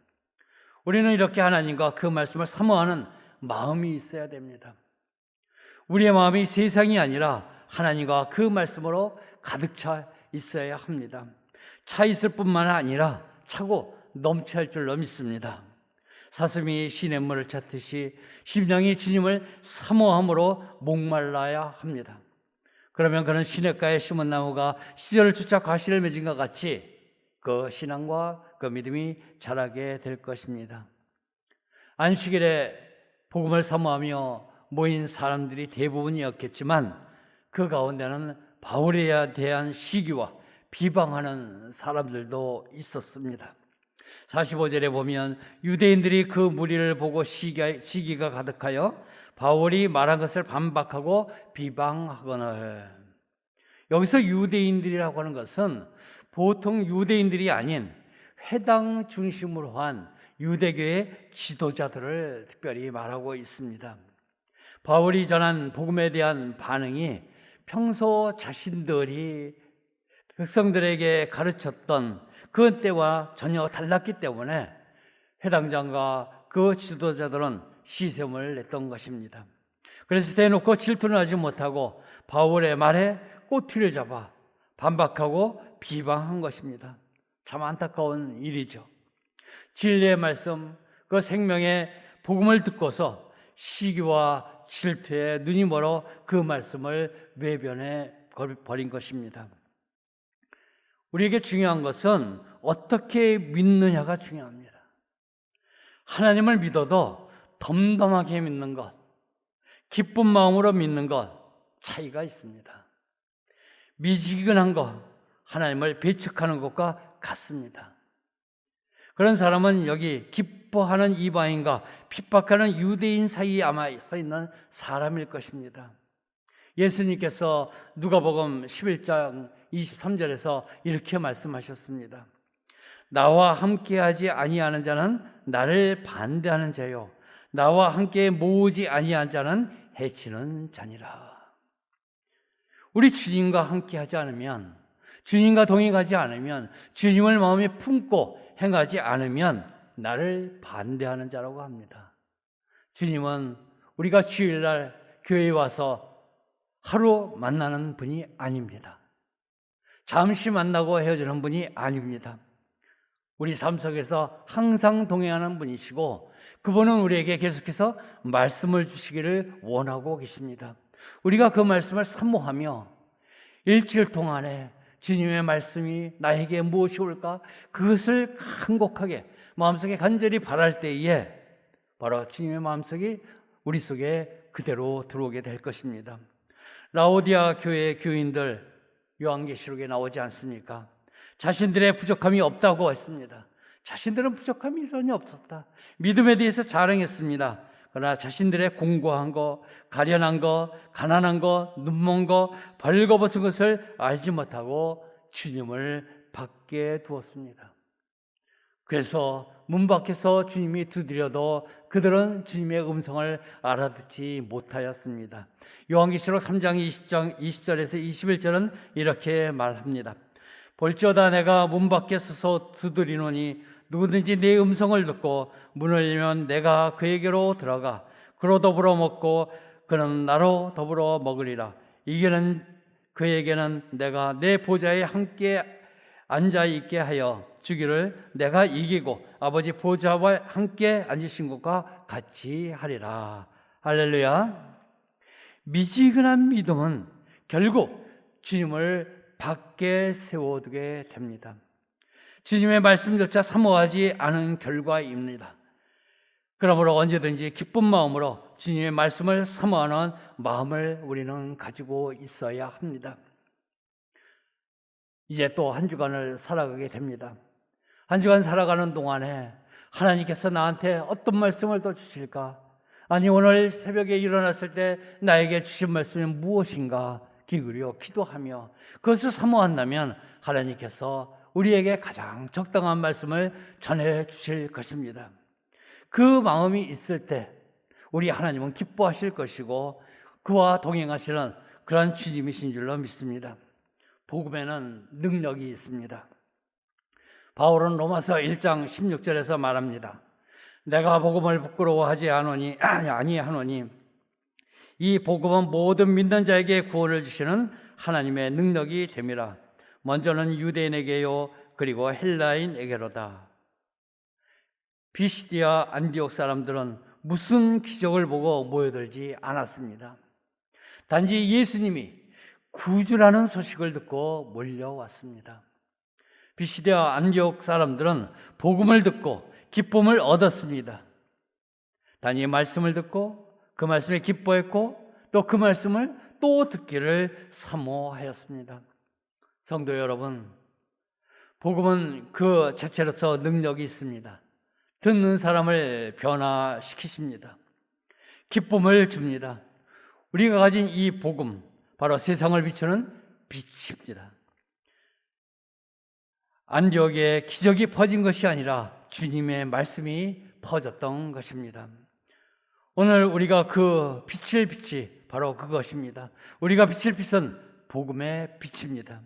우리는 이렇게 하나님과 그 말씀을 사모하는 마음이 있어야 됩니다. 우리의 마음이 세상이 아니라 하나님과 그 말씀으로 가득 차 있어야 합니다. 차 있을 뿐만 아니라 차고 넘쳐야 할 줄로 믿습니다. 사슴이 시냇물을 찾듯이 심령이 주님을 사모함으로 목말라야 합니다. 그러면 그는 시냇가에 심은 나무가 시절을 쫓아 과실을 맺은 것 같이 그 신앙과 그 믿음이 자라게 될 것입니다. 안식일에 복음을 사모하며 모인 사람들이 대부분이었겠지만 그 가운데는 바울에 대한 시기와 비방하는 사람들도 있었습니다. 45절에 보면 유대인들이 그 무리를 보고 시기가 가득하여 바울이 말한 것을 반박하고 비방하거늘. 여기서 유대인들이라고 하는 것은 보통 유대인들이 아닌 회당 중심으로 한 유대교의 지도자들을 특별히 말하고 있습니다. 바울이 전한 복음에 대한 반응이 평소 자신들이 백성들에게 가르쳤던 그 때와 전혀 달랐기 때문에 회당장과 그 지도자들은 시샘을 냈던 것입니다. 그래서 대놓고 질투는 하지 못하고 바울의 말에 꼬투리를 잡아 반박하고 비방한 것입니다. 참 안타까운 일이죠. 진리의 말씀, 그 생명의 복음을 듣고서 시기와 질투에 눈이 멀어 그 말씀을 외변해 버린 것입니다. 우리에게 중요한 것은 어떻게 믿느냐가 중요합니다. 하나님을 믿어도 덤덤하게 믿는 것, 기쁜 마음으로 믿는 것 차이가 있습니다. 미지근한 것, 하나님을 배척하는 것과 같습니다. 그런 사람은 여기 기뻐하는 이방인과 핍박하는 유대인 사이에 아마 서 있는 사람일 것입니다. 예수님께서 누가복음 11장 23절에서 이렇게 말씀하셨습니다. 나와 함께하지 아니하는 자는 나를 반대하는 자요, 나와 함께 모으지 아니한 자는 해치는 자니라. 우리 주님과 함께하지 않으면, 주님과 동행하지 않으면, 주님을 마음에 품고 행하지 않으면 나를 반대하는 자라고 합니다. 주님은 우리가 주일날 교회에 와서 하루 만나는 분이 아닙니다. 잠시 만나고 헤어지는 분이 아닙니다. 우리 삶 속에서 항상 동행하는 분이시고 그분은 우리에게 계속해서 말씀을 주시기를 원하고 계십니다. 우리가 그 말씀을 사모하며 일주일 동안에 주님의 말씀이 나에게 무엇이 올까? 그것을 간곡하게 마음속에 간절히 바랄 때에 바로 주님의 마음속이 우리 속에 그대로 들어오게 될 것입니다. 라오디아 교회의 교인들 요한계시록에 나오지 않습니까? 자신들의 부족함이 없다고 했습니다. 자신들은 부족함이 전혀 없었다. 믿음에 대해서 자랑했습니다. 그러나 자신들의 공고한 거, 가련한 거, 가난한 거, 눈먼 거, 벌거벗은 것을 알지 못하고 주님을 밖에 두었습니다. 그래서 문 밖에서 주님이 두드려도 그들은 주님의 음성을 알아듣지 못하였습니다. 요한계시록 3장 20절에서 21절은 이렇게 말합니다. 볼지어다 내가 문 밖에 서서 두드리노니 누구든지 내 음성을 듣고 문을 열면 내가 그에게로 들어가 그로 더불어 먹고 그는 나로 더불어 먹으리라. 이기는 그에게는 내가 내 보좌에 함께 앉아 있게 하여 주기를 내가 이기고 아버지 보좌와 함께 앉으신 것과 같이 하리라. 할렐루야. 미지근한 믿음은 결국 주님을 밖에 세워두게 됩니다. 주님의 말씀조차 사모하지 않은 결과입니다. 그러므로 언제든지 기쁜 마음으로 주님의 말씀을 사모하는 마음을 우리는 가지고 있어야 합니다. 이제 또 한 주간을 살아가게 됩니다. 한 주간 살아가는 동안에 하나님께서 나한테 어떤 말씀을 더 주실까? 아니 오늘 새벽에 일어났을 때 나에게 주신 말씀이 무엇인가? 기울여 기도하며 그것을 사모한다면 하나님께서 우리에게 가장 적당한 말씀을 전해 주실 것입니다. 그 마음이 있을 때 우리 하나님은 기뻐하실 것이고 그와 동행하시는 그런 주님이신 줄로 믿습니다. 복음에는 능력이 있습니다. 바울은 로마서 1장 16절에서 말합니다. 내가 복음을 부끄러워하지 아니하노니 이 복음은 모든 믿는 자에게 구원을 주시는 하나님의 능력이 됨이라. 먼저는 유대인에게요 그리고 헬라인에게로다. 비시디아 안디옥 사람들은 무슨 기적을 보고 모여들지 않았습니다. 단지 예수님이 구주라는 소식을 듣고 몰려왔습니다. 비시디아 안디옥 사람들은 복음을 듣고 기쁨을 얻었습니다. 단지 말씀을 듣고 그 말씀에 기뻐했고 또 그 말씀을 또 듣기를 사모하였습니다. 성도 여러분, 복음은 그 자체로서 능력이 있습니다. 듣는 사람을 변화시키십니다. 기쁨을 줍니다. 우리가 가진 이 복음, 바로 세상을 비추는 빛입니다. 안디옥에 기적이 퍼진 것이 아니라 주님의 말씀이 퍼졌던 것입니다. 오늘 우리가 그 빛을 빛이 바로 그것입니다. 우리가 빛을 빛은 복음의 빛입니다.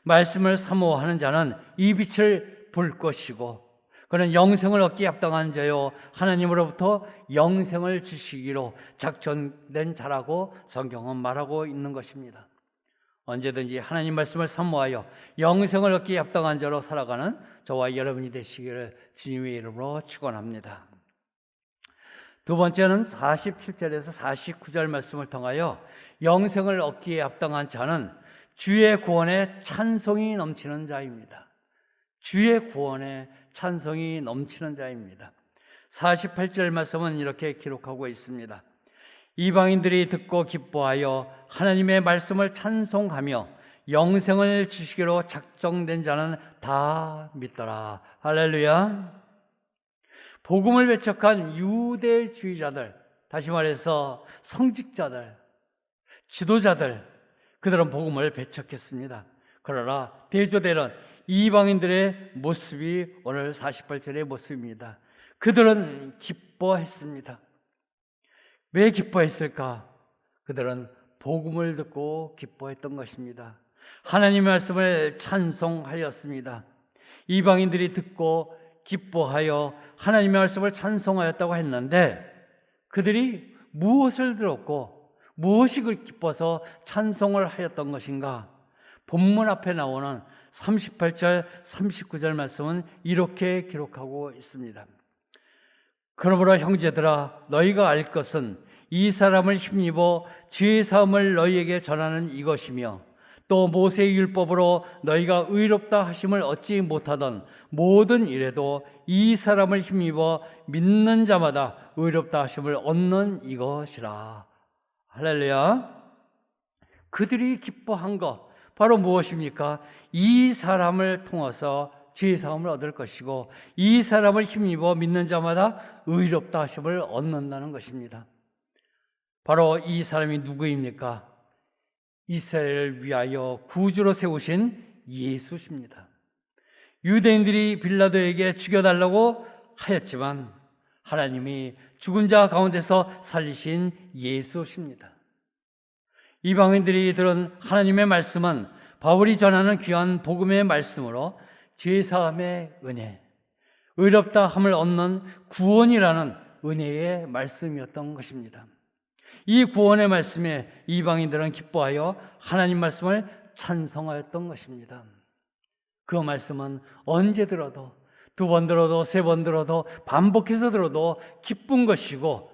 말씀을 사모하는 자는 이 빛을 볼 것이고 그는 영생을 얻기에 합당한 자요 하나님으로부터 영생을 주시기로 작정된 자라고 성경은 말하고 있는 것입니다. 언제든지 하나님 말씀을 사모하여 영생을 얻기에 합당한 자로 살아가는 저와 여러분이 되시기를 주님의 이름으로 축원합니다. 두 번째는 47절에서 49절 말씀을 통하여 영생을 얻기에 합당한 자는 주의 구원에 찬송이 넘치는 자입니다. 주의 구원에 찬송이 넘치는 자입니다. 48절 말씀은 이렇게 기록하고 있습니다. 이방인들이 듣고 기뻐하여 하나님의 말씀을 찬송하며 영생을 주시기로 작정된 자는 다 믿더라. 할렐루야. 복음을 배척한 유대주의자들, 다시 말해서 성직자들, 지도자들, 그들은 복음을 배척했습니다. 그러나 대조되는 이방인들의 모습이 오늘 48절의 모습입니다. 그들은 기뻐했습니다. 왜 기뻐했을까? 그들은 복음을 듣고 기뻐했던 것입니다. 하나님의 말씀을 찬송하였습니다. 이방인들이 듣고 기뻐하여 하나님의 말씀을 찬송하였다고 했는데 그들이 무엇을 들었고 무엇이 기뻐서 찬송을 하였던 것인가? 본문 앞에 나오는 38절, 39절 말씀은 이렇게 기록하고 있습니다. 그러므로 형제들아 너희가 알 것은 이 사람을 힘입어 죄 사함을 너희에게 전하는 이것이며 또 모세의 율법으로 너희가 의롭다 하심을 얻지 못하던 모든 일에도 이 사람을 힘입어 믿는 자마다 의롭다 하심을 얻는 이것이라. 할렐루야. 그들이 기뻐한 것 바로 무엇입니까? 이 사람을 통해서 죄 사함을 얻을 것이고 이 사람을 힘입어 믿는 자마다 의롭다 하심을 얻는다는 것입니다. 바로 이 사람이 누구입니까? 이스라엘을 위하여 구주로 세우신 예수십니다. 유대인들이 빌라도에게 죽여달라고 하였지만 하나님이 죽은 자 가운데서 살리신 예수십니다. 이방인들이 들은 하나님의 말씀은 바울이 전하는 귀한 복음의 말씀으로 죄사함의 은혜, 의롭다 함을 얻는 구원이라는 은혜의 말씀이었던 것입니다. 이 구원의 말씀에 이방인들은 기뻐하여 하나님 말씀을 찬송하였던 것입니다. 그 말씀은 언제 들어도, 2번 들어도, 3번 들어도, 반복해서 들어도 기쁜 것이고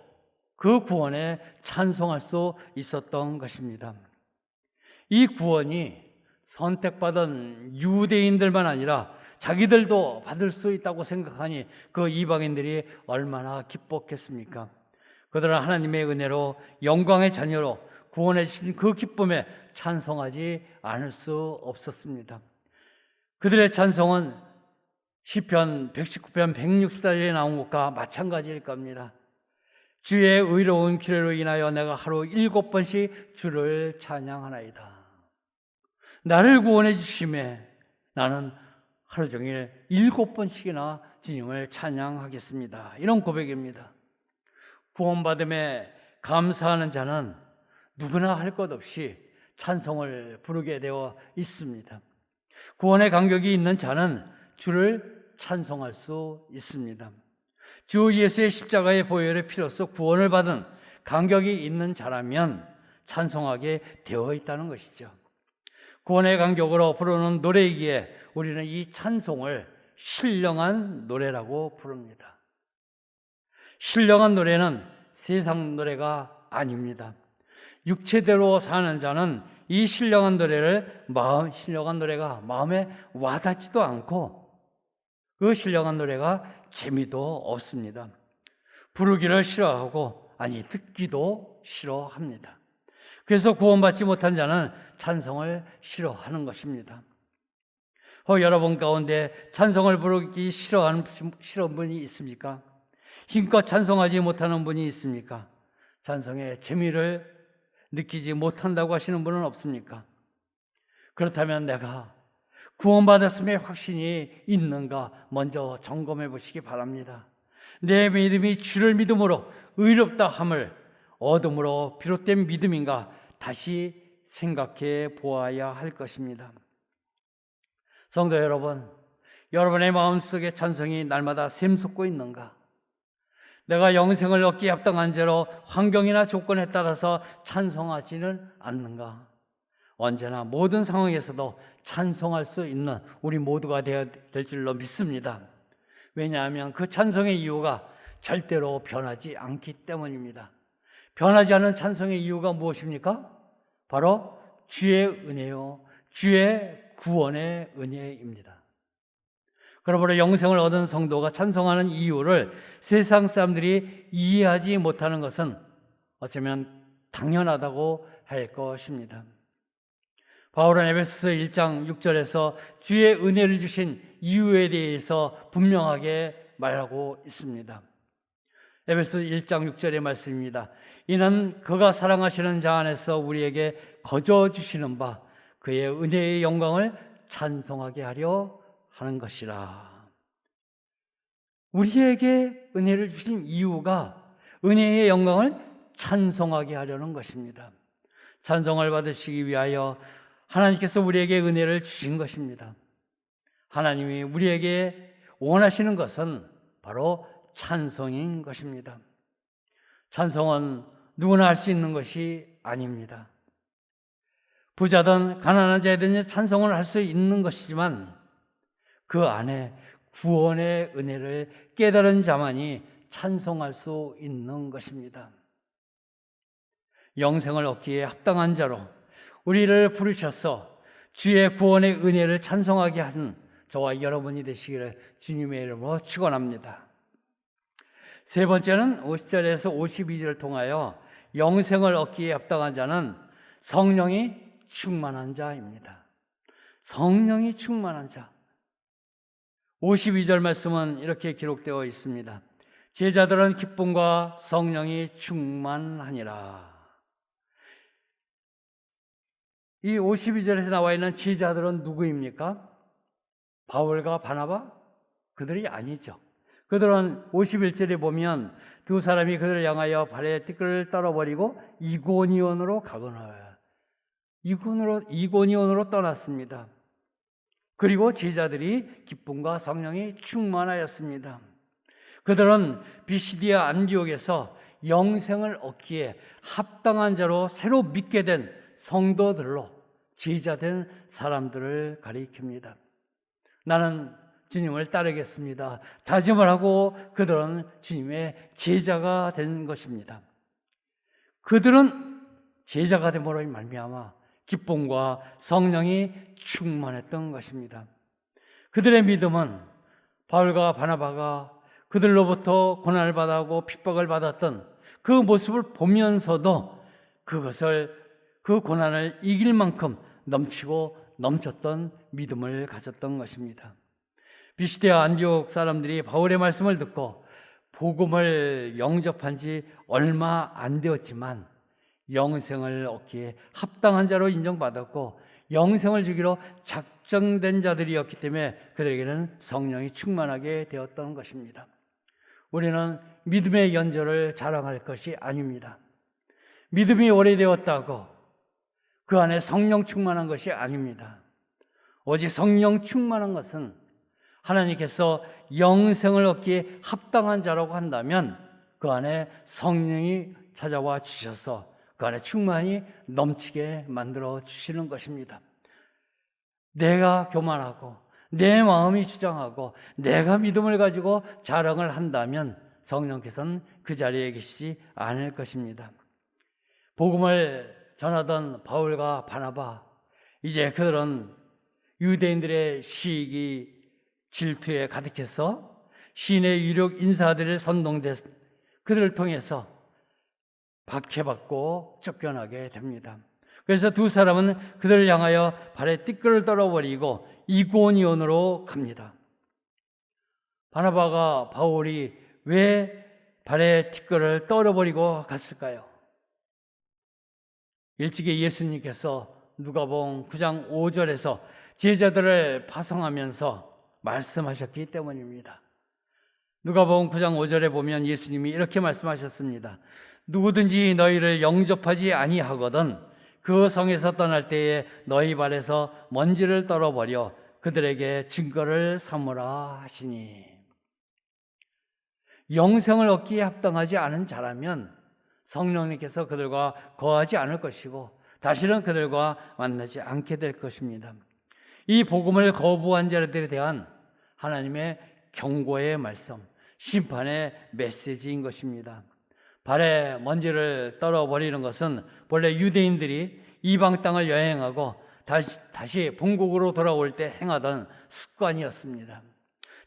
그 구원에 찬송할 수 있었던 것입니다. 이 구원이 선택받은 유대인들만 아니라 자기들도 받을 수 있다고 생각하니 그 이방인들이 얼마나 기뻤겠습니까? 그들은 하나님의 은혜로 영광의 자녀로 구원해 주신 그 기쁨에 찬송하지 않을 수 없었습니다. 그들의 찬송은 시편 119편 164절에 나온 것과 마찬가지일 겁니다. 주의 의로운 기회로 인하여 내가 하루 7번씩 주를 찬양하나이다. 나를 구원해 주심에 나는 하루 종일 7번씩이나 주님을 찬양하겠습니다. 이런 고백입니다. 구원받음에 감사하는 자는 누구나 할 것 없이 찬송을 부르게 되어 있습니다. 구원의 간격이 있는 자는 주를 찬송할 수 있습니다. 주 예수의 십자가의 보혈의 피로써 구원을 받은 간격이 있는 자라면 찬송하게 되어 있다는 것이죠. 구원의 간격으로 부르는 노래이기에 우리는 이 찬송을 신령한 노래라고 부릅니다. 신령한 노래는 세상 노래가 아닙니다. 육체대로 사는 자는 이 신령한 노래가 마음에 와닿지도 않고 그 신령한 노래가 재미도 없습니다. 부르기를 싫어하고 듣기도 싫어합니다. 그래서 구원받지 못한 자는 찬송을 싫어하는 것입니다. 여러분 가운데 찬송을 부르기 싫어하는 분이 있습니까? 힘껏 찬송하지 못하는 분이 있습니까? 찬송의 재미를 느끼지 못한다고 하시는 분은 없습니까? 그렇다면 내가 구원받았음의 확신이 있는가 먼저 점검해 보시기 바랍니다. 내 믿음이 주를 믿음으로 의롭다 함을 얻음으로 비롯된 믿음인가 다시 생각해 보아야 할 것입니다. 성도 여러분, 여러분의 마음속에 찬송이 날마다 샘솟고 있는가? 내가 영생을 얻기에 합당한 죄로 환경이나 조건에 따라서 찬송하지는 않는가? 언제나 모든 상황에서도 찬송할 수 있는 우리 모두가 되어야 될 줄로 믿습니다. 왜냐하면 그 찬송의 이유가 절대로 변하지 않기 때문입니다. 변하지 않은 찬송의 이유가 무엇입니까? 바로 주의 은혜요, 주의 구원의 은혜입니다. 그러므로 영생을 얻은 성도가 찬송하는 이유를 세상 사람들이 이해하지 못하는 것은 어쩌면 당연하다고 할 것입니다. 바울은 에베소서 1장 6절에서 주의 은혜를 주신 이유에 대해서 분명하게 말하고 있습니다. 에베소서 1장 6절의 말씀입니다. 이는 그가 사랑하시는 자 안에서 우리에게 거저 주시는 바 그의 은혜의 영광을 찬송하게 하려 하는 것이라. 우리에게 은혜를 주신 이유가 은혜의 영광을 찬송하게 하려는 것입니다. 찬송을 받으시기 위하여 하나님께서 우리에게 은혜를 주신 것입니다. 하나님이 우리에게 원하시는 것은 바로 찬송인 것입니다. 찬송은 누구나 할 수 있는 것이 아닙니다. 부자든 가난한 자든 찬송을 할 수 있는 것이지만 그 안에 구원의 은혜를 깨달은 자만이 찬송할 수 있는 것입니다. 영생을 얻기에 합당한 자로 우리를 부르셔서 주의 구원의 은혜를 찬송하게 한 저와 여러분이 되시기를 주님의 이름으로 축원합니다. 세 번째는 50절에서 52절을 통하여 영생을 얻기에 합당한 자는 성령이 충만한 자입니다. 성령이 충만한 자. 52절 말씀은 이렇게 기록되어 있습니다. 제자들은 기쁨과 성령이 충만하니라. 이 52절에서 나와 있는 제자들은 누구입니까? 바울과 바나바? 그들이 아니죠. 그들은 51절에 보면 두 사람이 그들을 향하여 발에 티끌을 떨어버리고 이고니온으로 가거나요. 이고니온으로 떠났습니다. 그리고 제자들이 기쁨과 성령이 충만하였습니다. 그들은 비시디아 안디옥에서 영생을 얻기에 합당한 자로 새로 믿게 된 성도들로 제자된 사람들을 가리킵니다. 나는 주님을 따르겠습니다. 다짐을 하고 그들은 주님의 제자가 된 것입니다. 그들은 제자가 됨으로 말미암아 기쁨과 성령이 충만했던 것입니다. 그들의 믿음은 바울과 바나바가 그들로부터 고난을 받아오고 핍박을 받았던 그 모습을 보면서도 그 고난을 이길 만큼 넘치고 넘쳤던 믿음을 가졌던 것입니다. 비시디아 안디옥 사람들이 바울의 말씀을 듣고 복음을 영접한 지 얼마 안 되었지만 영생을 얻기에 합당한 자로 인정받았고 영생을 주기로 작정된 자들이었기 때문에 그들에게는 성령이 충만하게 되었던 것입니다. 우리는 믿음의 연조를 자랑할 것이 아닙니다. 믿음이 오래되었다고 그 안에 성령 충만한 것이 아닙니다. 오직 성령 충만한 것은 하나님께서 영생을 얻기에 합당한 자라고 한다면 그 안에 성령이 찾아와 주셔서 그 안에 충만히 넘치게 만들어 주시는 것입니다. 내가 교만하고 내 마음이 주장하고 내가 믿음을 가지고 자랑을 한다면 성령께서는 그 자리에 계시지 않을 것입니다. 복음을 전하던 바울과 바나바, 이제 그들은 유대인들의 시기 질투에 가득해서 시내 유력 인사들을 선동돼 그들을 통해서 박해받고 쫓겨나게 됩니다. 그래서 두 사람은 그들을 향하여 발에 티끌을 떨어버리고 이고니온으로 갑니다. 바나바가 바울이 왜 발에 티끌을 떨어버리고 갔을까요? 일찍이 예수님께서 누가복음 9장 5절에서 제자들을 파송하면서 말씀하셨기 때문입니다. 누가복음 9장 5절에 보면 예수님이 이렇게 말씀하셨습니다. 누구든지 너희를 영접하지 아니하거든 그 성에서 떠날 때에 너희 발에서 먼지를 떨어버려 그들에게 증거를 삼으라 하시니. 영생을 얻기에 합당하지 않은 자라면 성령님께서 그들과 거하지 않을 것이고 다시는 그들과 만나지 않게 될 것입니다. 이 복음을 거부한 자들에 대한 하나님의 경고의 말씀, 심판의 메시지인 것입니다. 발에 먼지를 떨어버리는 것은 본래 유대인들이 이방 땅을 여행하고 다시 본국으로 돌아올 때 행하던 습관이었습니다.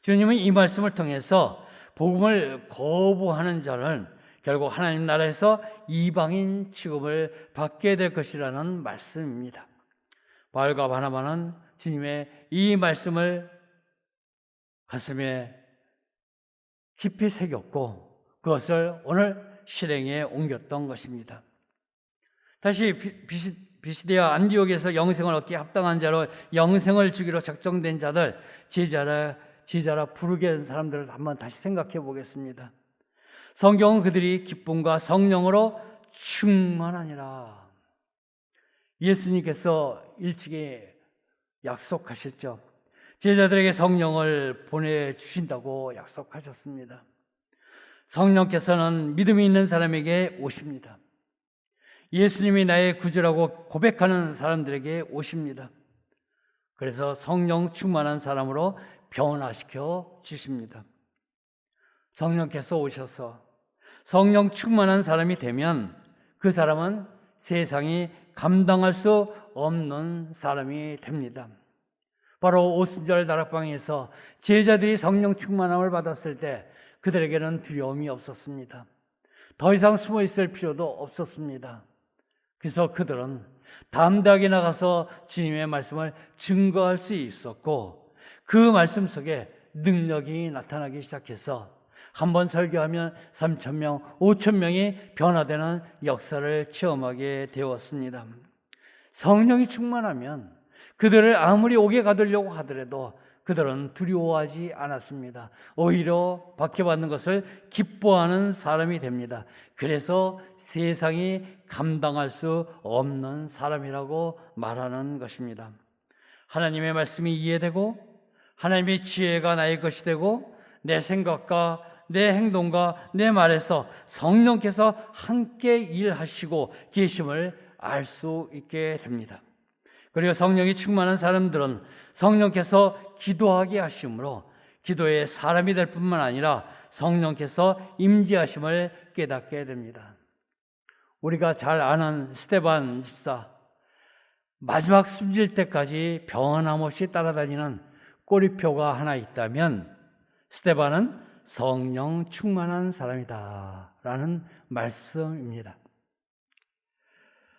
주님은 이 말씀을 통해서 복음을 거부하는 자는 결국 하나님 나라에서 이방인 취급을 받게 될 것이라는 말씀입니다. 바울과 바나바는 주님의 이 말씀을 가슴에 깊이 새겼고 그것을 오늘 실행에 옮겼던 것입니다. 다시 비시디아 안디옥에서 영생을 얻기에 합당한 자로 영생을 주기로 작정된 자들, 제자라 부르게 된 사람들을 한번 다시 생각해 보겠습니다. 성경은 그들이 기쁨과 성령으로 충만하니라. 예수님께서 일찍이 약속하셨죠. 제자들에게 성령을 보내주신다고 약속하셨습니다. 성령께서는 믿음이 있는 사람에게 오십니다. 예수님이 나의 구주라고 고백하는 사람들에게 오십니다. 그래서 성령 충만한 사람으로 변화시켜 주십니다. 성령께서 오셔서 성령 충만한 사람이 되면 그 사람은 세상이 감당할 수 없는 사람이 됩니다. 바로 오순절 다락방에서 제자들이 성령 충만함을 받았을 때 그들에게는 두려움이 없었습니다. 더 이상 숨어 있을 필요도 없었습니다. 그래서 그들은 담대하게 나가서 주님의 말씀을 증거할 수 있었고, 그 말씀 속에 능력이 나타나기 시작해서 한 번 설교하면 3,000명, 5,000명이 변화되는 역사를 체험하게 되었습니다. 성령이 충만하면 그들을 아무리 옥에 가두려고 하더라도 그들은 두려워하지 않았습니다. 오히려 박해받는 것을 기뻐하는 사람이 됩니다. 그래서 세상이 감당할 수 없는 사람이라고 말하는 것입니다. 하나님의 말씀이 이해되고 하나님의 지혜가 나의 것이 되고 내 생각과 내 행동과 내 말에서 성령께서 함께 일하시고 계심을 알 수 있게 됩니다. 그리고 성령이 충만한 사람들은 성령께서 기도하게 하심으로 기도의 사람이 될 뿐만 아니라 성령께서 임재하심을 깨닫게 됩니다. 우리가 잘 아는 스데반 집사, 마지막 숨질 때까지 변함없이 따라다니는 꼬리표가 하나 있다면 스데반은 성령 충만한 사람이다 라는 말씀입니다.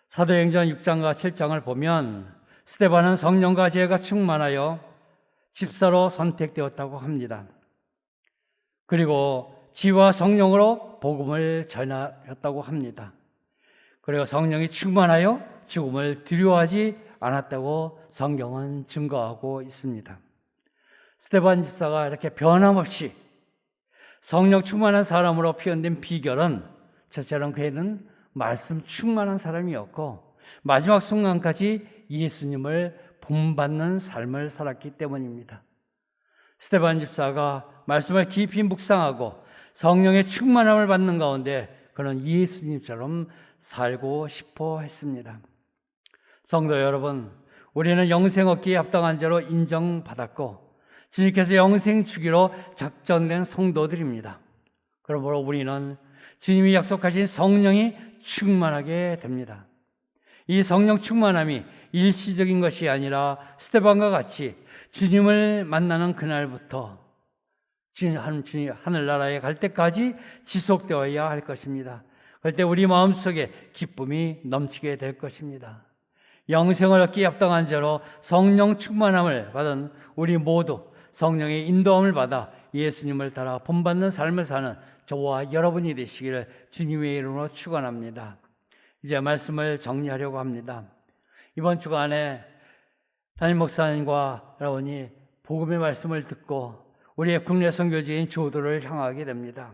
사도행전 6장과 7장을 보면 스데반은 성령과 지혜가 충만하여 집사로 선택되었다고 합니다. 그리고 지와 성령으로 복음을 전하였다고 합니다. 그리고 성령이 충만하여 죽음을 두려워하지 않았다고 성경은 증거하고 있습니다. 스데반 집사가 이렇게 변함없이 성령 충만한 사람으로 표현된 비결은 첫째는 그는 말씀 충만한 사람이었고 마지막 순간까지 예수님을 본받는 삶을 살았기 때문입니다. 스데반 집사가 말씀을 깊이 묵상하고 성령의 충만함을 받는 가운데 그는 예수님처럼 살고 싶어 했습니다. 성도 여러분, 우리는 영생 얻기에 합당한 자로 인정받았고 주님께서 영생 주기로 작정된 성도들입니다. 그러므로 우리는 주님이 약속하신 성령이 충만하게 됩니다. 이 성령 충만함이 일시적인 것이 아니라 스데반과 같이 주님을 만나는 그날부터 하늘나라에 갈 때까지 지속되어야 할 것입니다. 그럴 때 우리 마음속에 기쁨이 넘치게 될 것입니다. 영생을 얻기에 합당한 자로 성령 충만함을 받은 우리 모두 성령의 인도함을 받아 예수님을 따라 본받는 삶을 사는 저와 여러분이 되시기를 주님의 이름으로 축원합니다. 이제 말씀을 정리하려고 합니다. 이번 주간에 담임 목사님과 여러분이 복음의 말씀을 듣고 우리의 국내 선교지인 조도를 향하게 됩니다.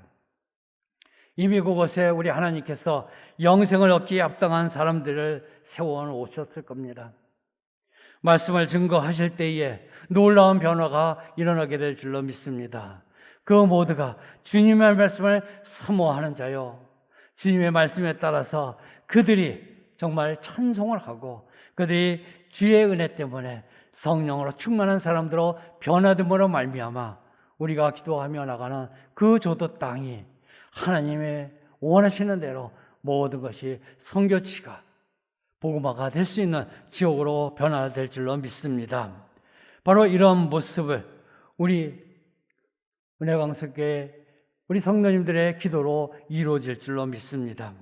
이미 그곳에 우리 하나님께서 영생을 얻기에 합당한 사람들을 세워놓으셨을 겁니다. 말씀을 증거하실 때에 놀라운 변화가 일어나게 될 줄로 믿습니다. 그 모두가 주님의 말씀을 사모하는 자요, 주님의 말씀에 따라서 그들이 정말 찬송을 하고 그들이 주의 은혜 때문에 성령으로 충만한 사람들로 변화됨으로 말미암아 우리가 기도하며 나가는 그 조도 땅이 하나님의 원하시는 대로 모든 것이 선교지가 복음화가 될 수 있는 지역으로 변화될 줄로 믿습니다. 바로 이런 모습을 우리 은혜광석교회 우리 성도님들의 기도로 이루어질 줄로 믿습니다.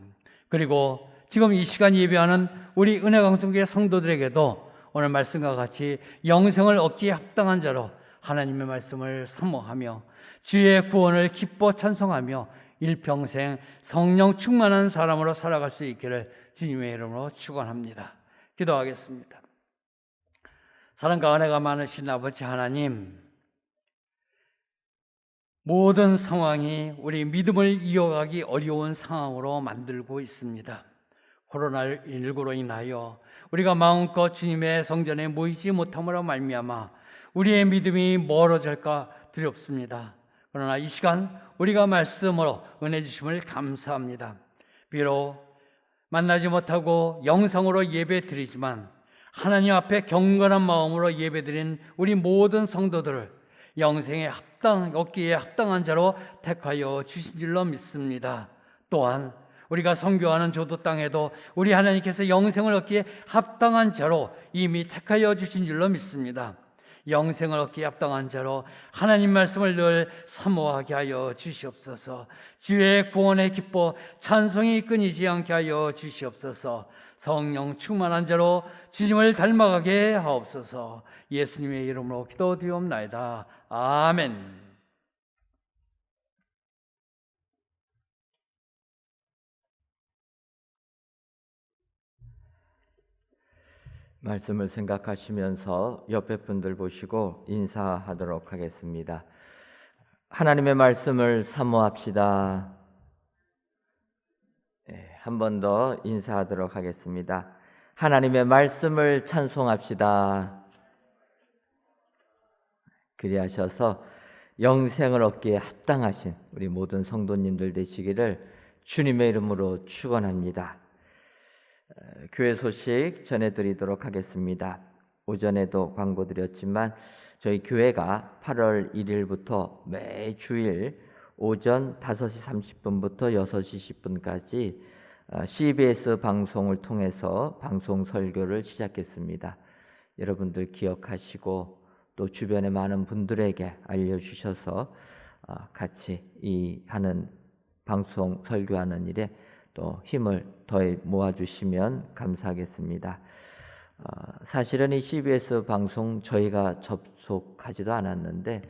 그리고 지금 이 시간 예배하는 우리 은혜광석교회 성도들에게도 오늘 말씀과 같이 영생을 얻기에 합당한 자로 하나님의 말씀을 사모하며 주의 구원을 기뻐 찬송하며 일평생 성령 충만한 사람으로 살아갈 수 있기를 주님의 이름으로 축원합니다. 기도하겠습니다. 사랑과 은혜가 많으신 아버지 하나님, 모든 상황이 우리 믿음을 이어가기 어려운 상황으로 만들고 있습니다. 코로나19로 인하여 우리가 마음껏 주님의 성전에 모이지 못함으로 말미암아 우리의 믿음이 멀어질까 두렵습니다. 그러나 이 시간 우리가 말씀으로 은혜 주심을 감사합니다. 비록 만나지 못하고 영상으로 예배 드리지만 하나님 앞에 경건한 마음으로 예배 드린 우리 모든 성도들을 영생에 얻기에 합당한 자로 택하여 주신 줄로 믿습니다. 또한 우리가 선교하는 조도 땅에도 우리 하나님께서 영생을 얻기에 합당한 자로 이미 택하여 주신 줄로 믿습니다. 영생을 얻기에 합당한 자로 하나님 말씀을 늘 사모하게 하여 주시옵소서. 주의 구원의 기뻐 찬송이 끊이지 않게 하여 주시옵소서. 성령 충만한 자로 주님을 닮아가게 하옵소서. 예수님의 이름으로 기도드리옵나이다. 아멘. 말씀을 생각하시면서 옆에 분들 보시고 인사하도록 하겠습니다. 하나님의 말씀을 사모합시다. 한 번 더 인사하도록 하겠습니다. 하나님의 말씀을 찬송합시다. 그리하셔서 영생을 얻기에 합당하신 우리 모든 성도님들 되시기를 주님의 이름으로 축원합니다. 교회 소식 전해드리도록 하겠습니다. 오전에도 광고 드렸지만 저희 교회가 8월 1일부터 매주일 오전 5시 30분부터 6시 10분까지 CBS 방송을 통해서 방송 설교를 시작했습니다. 여러분들 기억하시고 또 주변의 많은 분들에게 알려주셔서 같이 이 하는 방송 설교하는 일에 또 힘을 더해 모아주시면 감사하겠습니다. 사실은 이 CBS 방송 저희가 접속하지도 않았는데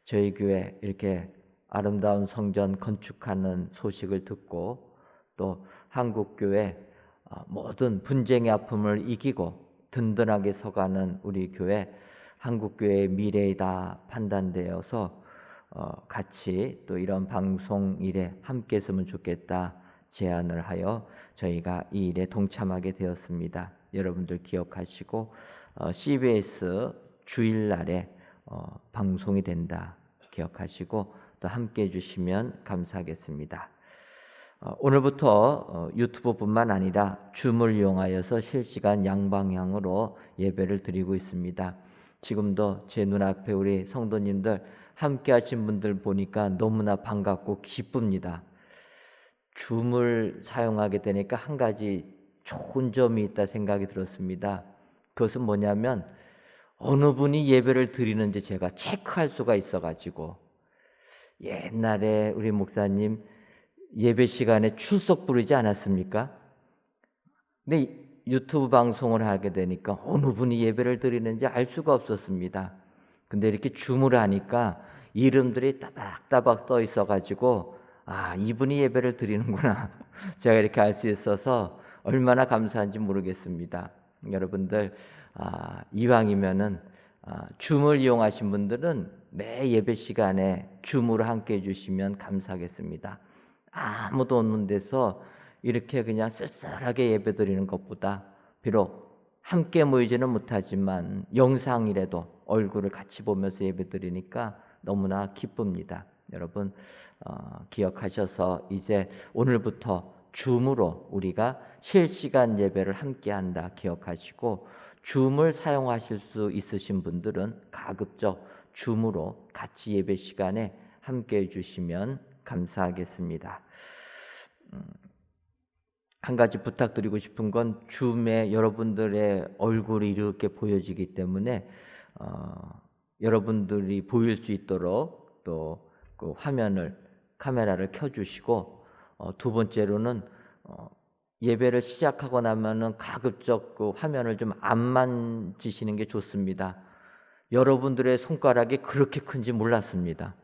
저희 교회 이렇게 아름다운 성전 건축하는 소식을 듣고 또 한국교회 모든 분쟁의 아픔을 이기고 든든하게 서가는 우리 교회 한국교회의 미래이다 판단되어서 같이 또 이런 방송 일에 함께 했으면 좋겠다 제안을 하여 저희가 이 일에 동참하게 되었습니다. 여러분들 기억하시고 CBS 주일날에 방송이 된다 기억하시고 또 함께 해주시면 감사하겠습니다. 오늘부터 유튜브뿐만 아니라 줌을 이용하여서 실시간 양방향으로 예배를 드리고 있습니다. 지금도 제 눈앞에 우리 성도님들 함께 하신 분들 보니까 너무나 반갑고 기쁩니다. 줌을 사용하게 되니까 한 가지 좋은 점이 있다 생각이 들었습니다. 그것은 뭐냐면 어느 분이 예배를 드리는지 제가 체크할 수가 있어가지고 옛날에 우리 목사님 예배 시간에 출석 부르지 않았습니까? 근데 유튜브 방송을 하게 되니까 어느 분이 예배를 드리는지 알 수가 없었습니다. 근데 이렇게 줌을 하니까 이름들이 따박따박 떠 있어가지고 이분이 예배를 드리는구나 제가 이렇게 알 수 있어서 얼마나 감사한지 모르겠습니다. 여러분들 이왕이면은 줌을 이용하신 분들은 매 예배 시간에 줌으로 함께 해주시면 감사하겠습니다. 아무도 없는 데서 이렇게 그냥 쓸쓸하게 예배 드리는 것보다 비록 함께 모이지는 못하지만 영상이라도 얼굴을 같이 보면서 예배 드리니까 너무나 기쁩니다. 여러분 기억하셔서 이제 오늘부터 줌으로 우리가 실시간 예배를 함께 한다 기억하시고 줌을 사용하실 수 있으신 분들은 가급적 줌으로 같이 예배 시간에 함께 해주시면 감사하겠습니다. 한 가지 부탁드리고 싶은 건 줌에 여러분들의 얼굴이 이렇게 보여지기 때문에 여러분들이 보일 수 있도록 또 그 카메라를 켜주시고 두 번째로는 예배를 시작하고 나면은 가급적 그 화면을 좀 안 만지시는 게 좋습니다. 여러분들의 손가락이 그렇게 큰지 몰랐습니다.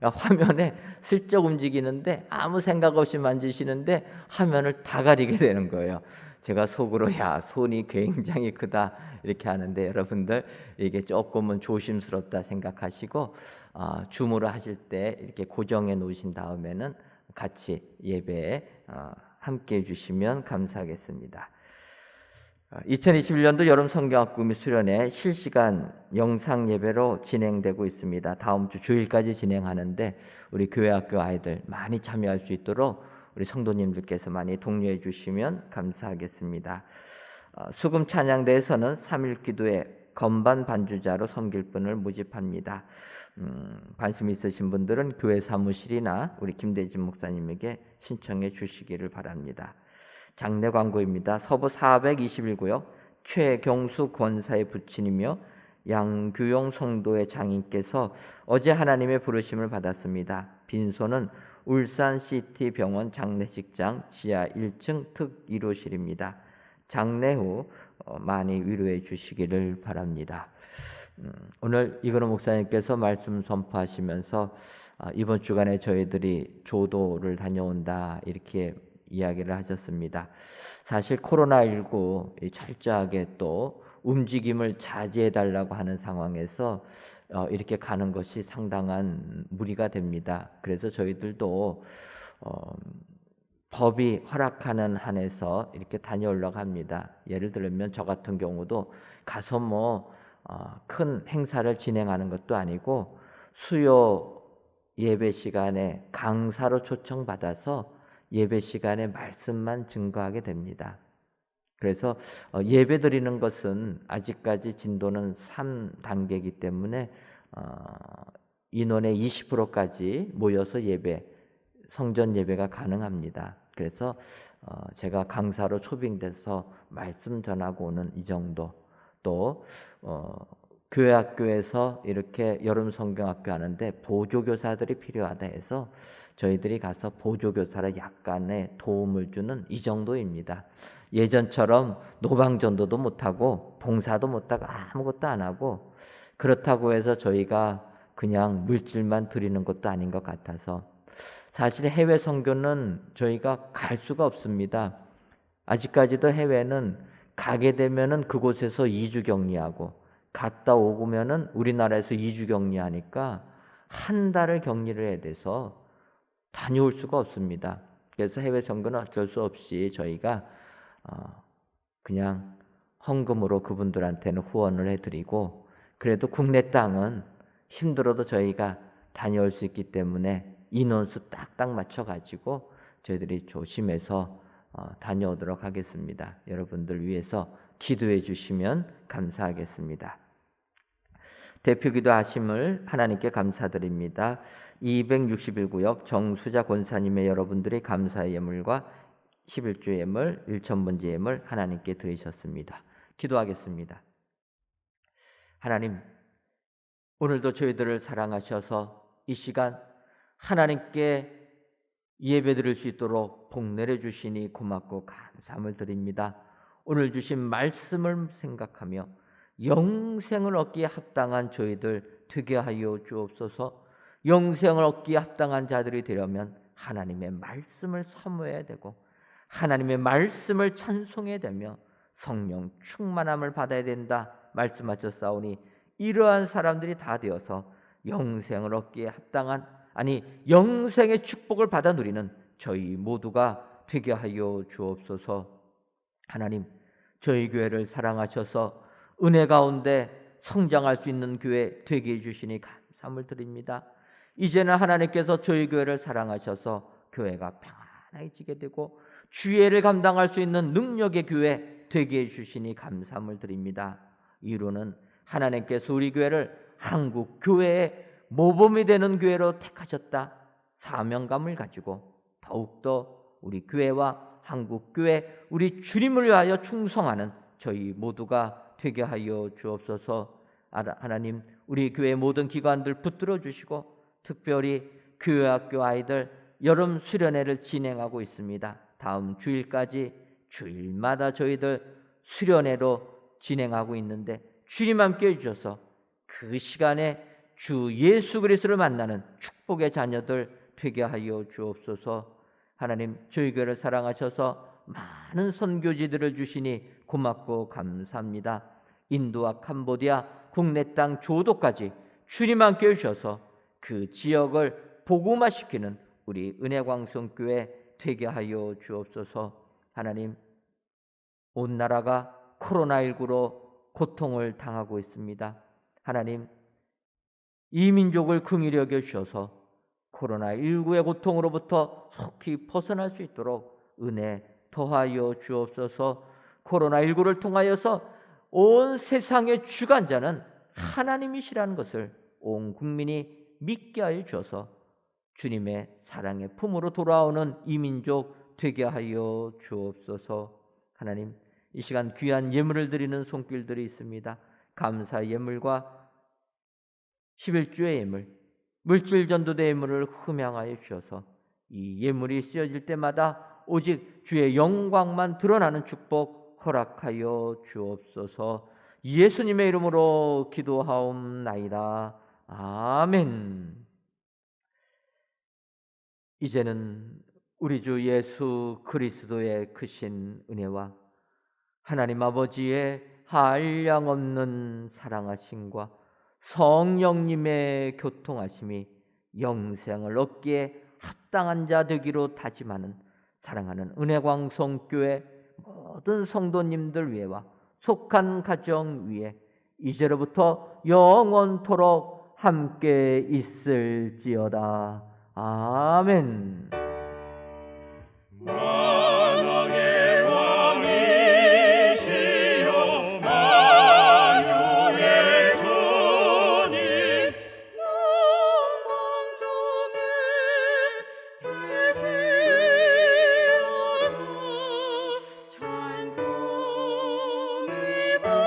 화면에 슬쩍 움직이는데 아무 생각 없이 만지시는데 화면을 다 가리게 되는 거예요. 제가 속으로 손이 굉장히 크다 이렇게 하는데 여러분들 이게 조금은 조심스럽다 생각하시고 줌으로 하실 때 이렇게 고정해 놓으신 다음에는 같이 예배에 함께 해주시면 감사하겠습니다. 2021년도 여름 성경학교 및 수련회 실시간 영상 예배로 진행되고 있습니다. 다음 주 주일까지 진행하는데 우리 교회 학교 아이들 많이 참여할 수 있도록 우리 성도님들께서 많이 독려해 주시면 감사하겠습니다. 수금 찬양대에서는 3일 기도에 건반 반주자로 섬길 분을 모집합니다. 관심 있으신 분들은 교회 사무실이나 우리 김대진 목사님에게 신청해 주시기를 바랍니다. 장례 광고입니다. 서부 421구역 최경수 권사의 부친이며 양규용 성도의 장인께서 어제 하나님의 부르심을 받았습니다. 빈소는 울산시티 병원 장례식장 지하 1층 특 1호실입니다. 장례 후 많이 위로해 주시기를 바랍니다. 오늘 이건호 목사님께서 말씀 선포하시면서 이번 주간에 저희들이 조도를 다녀온다 이렇게 이야기를 하셨습니다. 사실 코로나19 철저하게 또 움직임을 자제해 달라고 하는 상황에서 이렇게 가는 것이 상당한 무리가 됩니다. 그래서 저희들도 법이 허락하는 한에서 이렇게 다녀오려고 합니다. 예를 들면 저 같은 경우도 가서 큰 행사를 진행하는 것도 아니고 수요 예배 시간에 강사로 초청받아서 예배 시간에 말씀만 증거하게 됩니다. 그래서 예배 드리는 것은 아직까지 진도는 3단계이기 때문에 인원의 20%까지 모여서 성전 예배가 가능합니다. 그래서 제가 강사로 초빙돼서 말씀 전하고 오는 이 정도, 또 교회 학교에서 이렇게 여름 성경학교 하는데 보조교사들이 필요하다 해서 저희들이 가서 보조교사로 약간의 도움을 주는 이 정도입니다. 예전처럼 노방전도도 못하고 봉사도 못하고 아무것도 안 하고, 그렇다고 해서 저희가 그냥 물질만 드리는 것도 아닌 것 같아서, 사실 해외 선교는 저희가 갈 수가 없습니다. 아직까지도 해외는 가게 되면은 그곳에서 2주 격리하고, 갔다 오면은 우리나라에서 2주 격리하니까 한 달을 격리를 해야 돼서 다녀올 수가 없습니다. 그래서 해외 선교는 어쩔 수 없이 저희가 그냥 헌금으로 그분들한테는 후원을 해드리고, 그래도 국내 땅은 힘들어도 저희가 다녀올 수 있기 때문에 인원수 딱딱 맞춰가지고 저희들이 조심해서 다녀오도록 하겠습니다. 여러분들 위해서 기도해 주시면 감사하겠습니다. 대표기도 하심을 하나님께 감사드립니다. 261구역 정수자 권사님의 여러분들이 감사의 예물과 11조 예물, 1천번제 예물 하나님께 드리셨습니다. 기도하겠습니다. 하나님, 오늘도 저희들을 사랑하셔서 이 시간 하나님께 예배드릴 수 있도록 복 내려주시니 고맙고 감사함을 드립니다. 오늘 주신 말씀을 생각하며 영생을 얻기에 합당한 저희들 되게 하여 주옵소서. 영생을 얻기에 합당한 자들이 되려면 하나님의 말씀을 사모해야 되고 하나님의 말씀을 찬송해야 되며 성령 충만함을 받아야 된다 말씀하셨사오니, 이러한 사람들이 다 되어서 영생을 얻기에 합당한, 영생의 축복을 받아 누리는 저희 모두가 되게 하여 주옵소서. 하나님, 저희 교회를 사랑하셔서 은혜 가운데 성장할 수 있는 교회 되게 해주시니 감사함을 드립니다. 이제는 하나님께서 저희 교회를 사랑하셔서 교회가 평안해지게 되고 주예를 감당할 수 있는 능력의 교회 되게 해주시니 감사함을 드립니다. 이로는 하나님께서 우리 교회를 한국 교회의 모범이 되는 교회로 택하셨다. 사명감을 가지고 더욱더 우리 교회와 한국 교회, 우리 주님을 위하여 충성하는 저희 모두가 되게 하여 주옵소서. 하나님, 우리 교회 모든 기관들 붙들어 주시고 특별히 교회학교 아이들 여름 수련회를 진행하고 있습니다. 다음 주일까지 주일마다 저희들 수련회로 진행하고 있는데 주님 함께 해주셔서 그 시간에 주 예수 그리스도를 만나는 축복의 자녀들 되게 하여 주옵소서. 하나님, 저희 교회를 사랑하셔서 많은 선교지들을 주시니 고맙고 감사합니다. 인도와 캄보디아, 국내 땅 조도까지 주님 함께 해주셔서 그 지역을 복음화시키는 우리 은혜광성교회 되게 하여 주옵소서. 하나님, 온 나라가 코로나19로 고통을 당하고 있습니다. 하나님, 이 민족을 긍휼히 여겨 주셔서 코로나19의 고통으로부터 속히 벗어날 수 있도록 은혜 더하여 주옵소서. 코로나19를 통하여서 온 세상의 주관자는 하나님이시라는 것을 온 국민이 믿게 하여 주어서 주님의 사랑의 품으로 돌아오는 이민족 되게 하여 주옵소서. 하나님, 이 시간 귀한 예물을 드리는 손길들이 있습니다. 감사 예물과 11주의 예물, 물질 전도대 예물을 흠양하여 주셔서 이 예물이 쓰여질 때마다 오직 주의 영광만 드러나는 축복 허락하여 주옵소서. 예수님의 이름으로 기도하옵나이다. 아멘. 이제는 우리 주 예수 그리스도의 크신 은혜와 하나님 아버지의 한량없는 사랑하심과 성령님의 교통하심이 영생을 얻기에 합당한 자 되기로 다짐하는 사랑하는 은혜광성교회 모든 성도님들 위에와 속한 가정 위에 이제로부터 영원토록 함께 있을지어다. 아멘. 만왕의 왕이시여 만유의 주님 영광중에 계시어서 찬송이 받으소.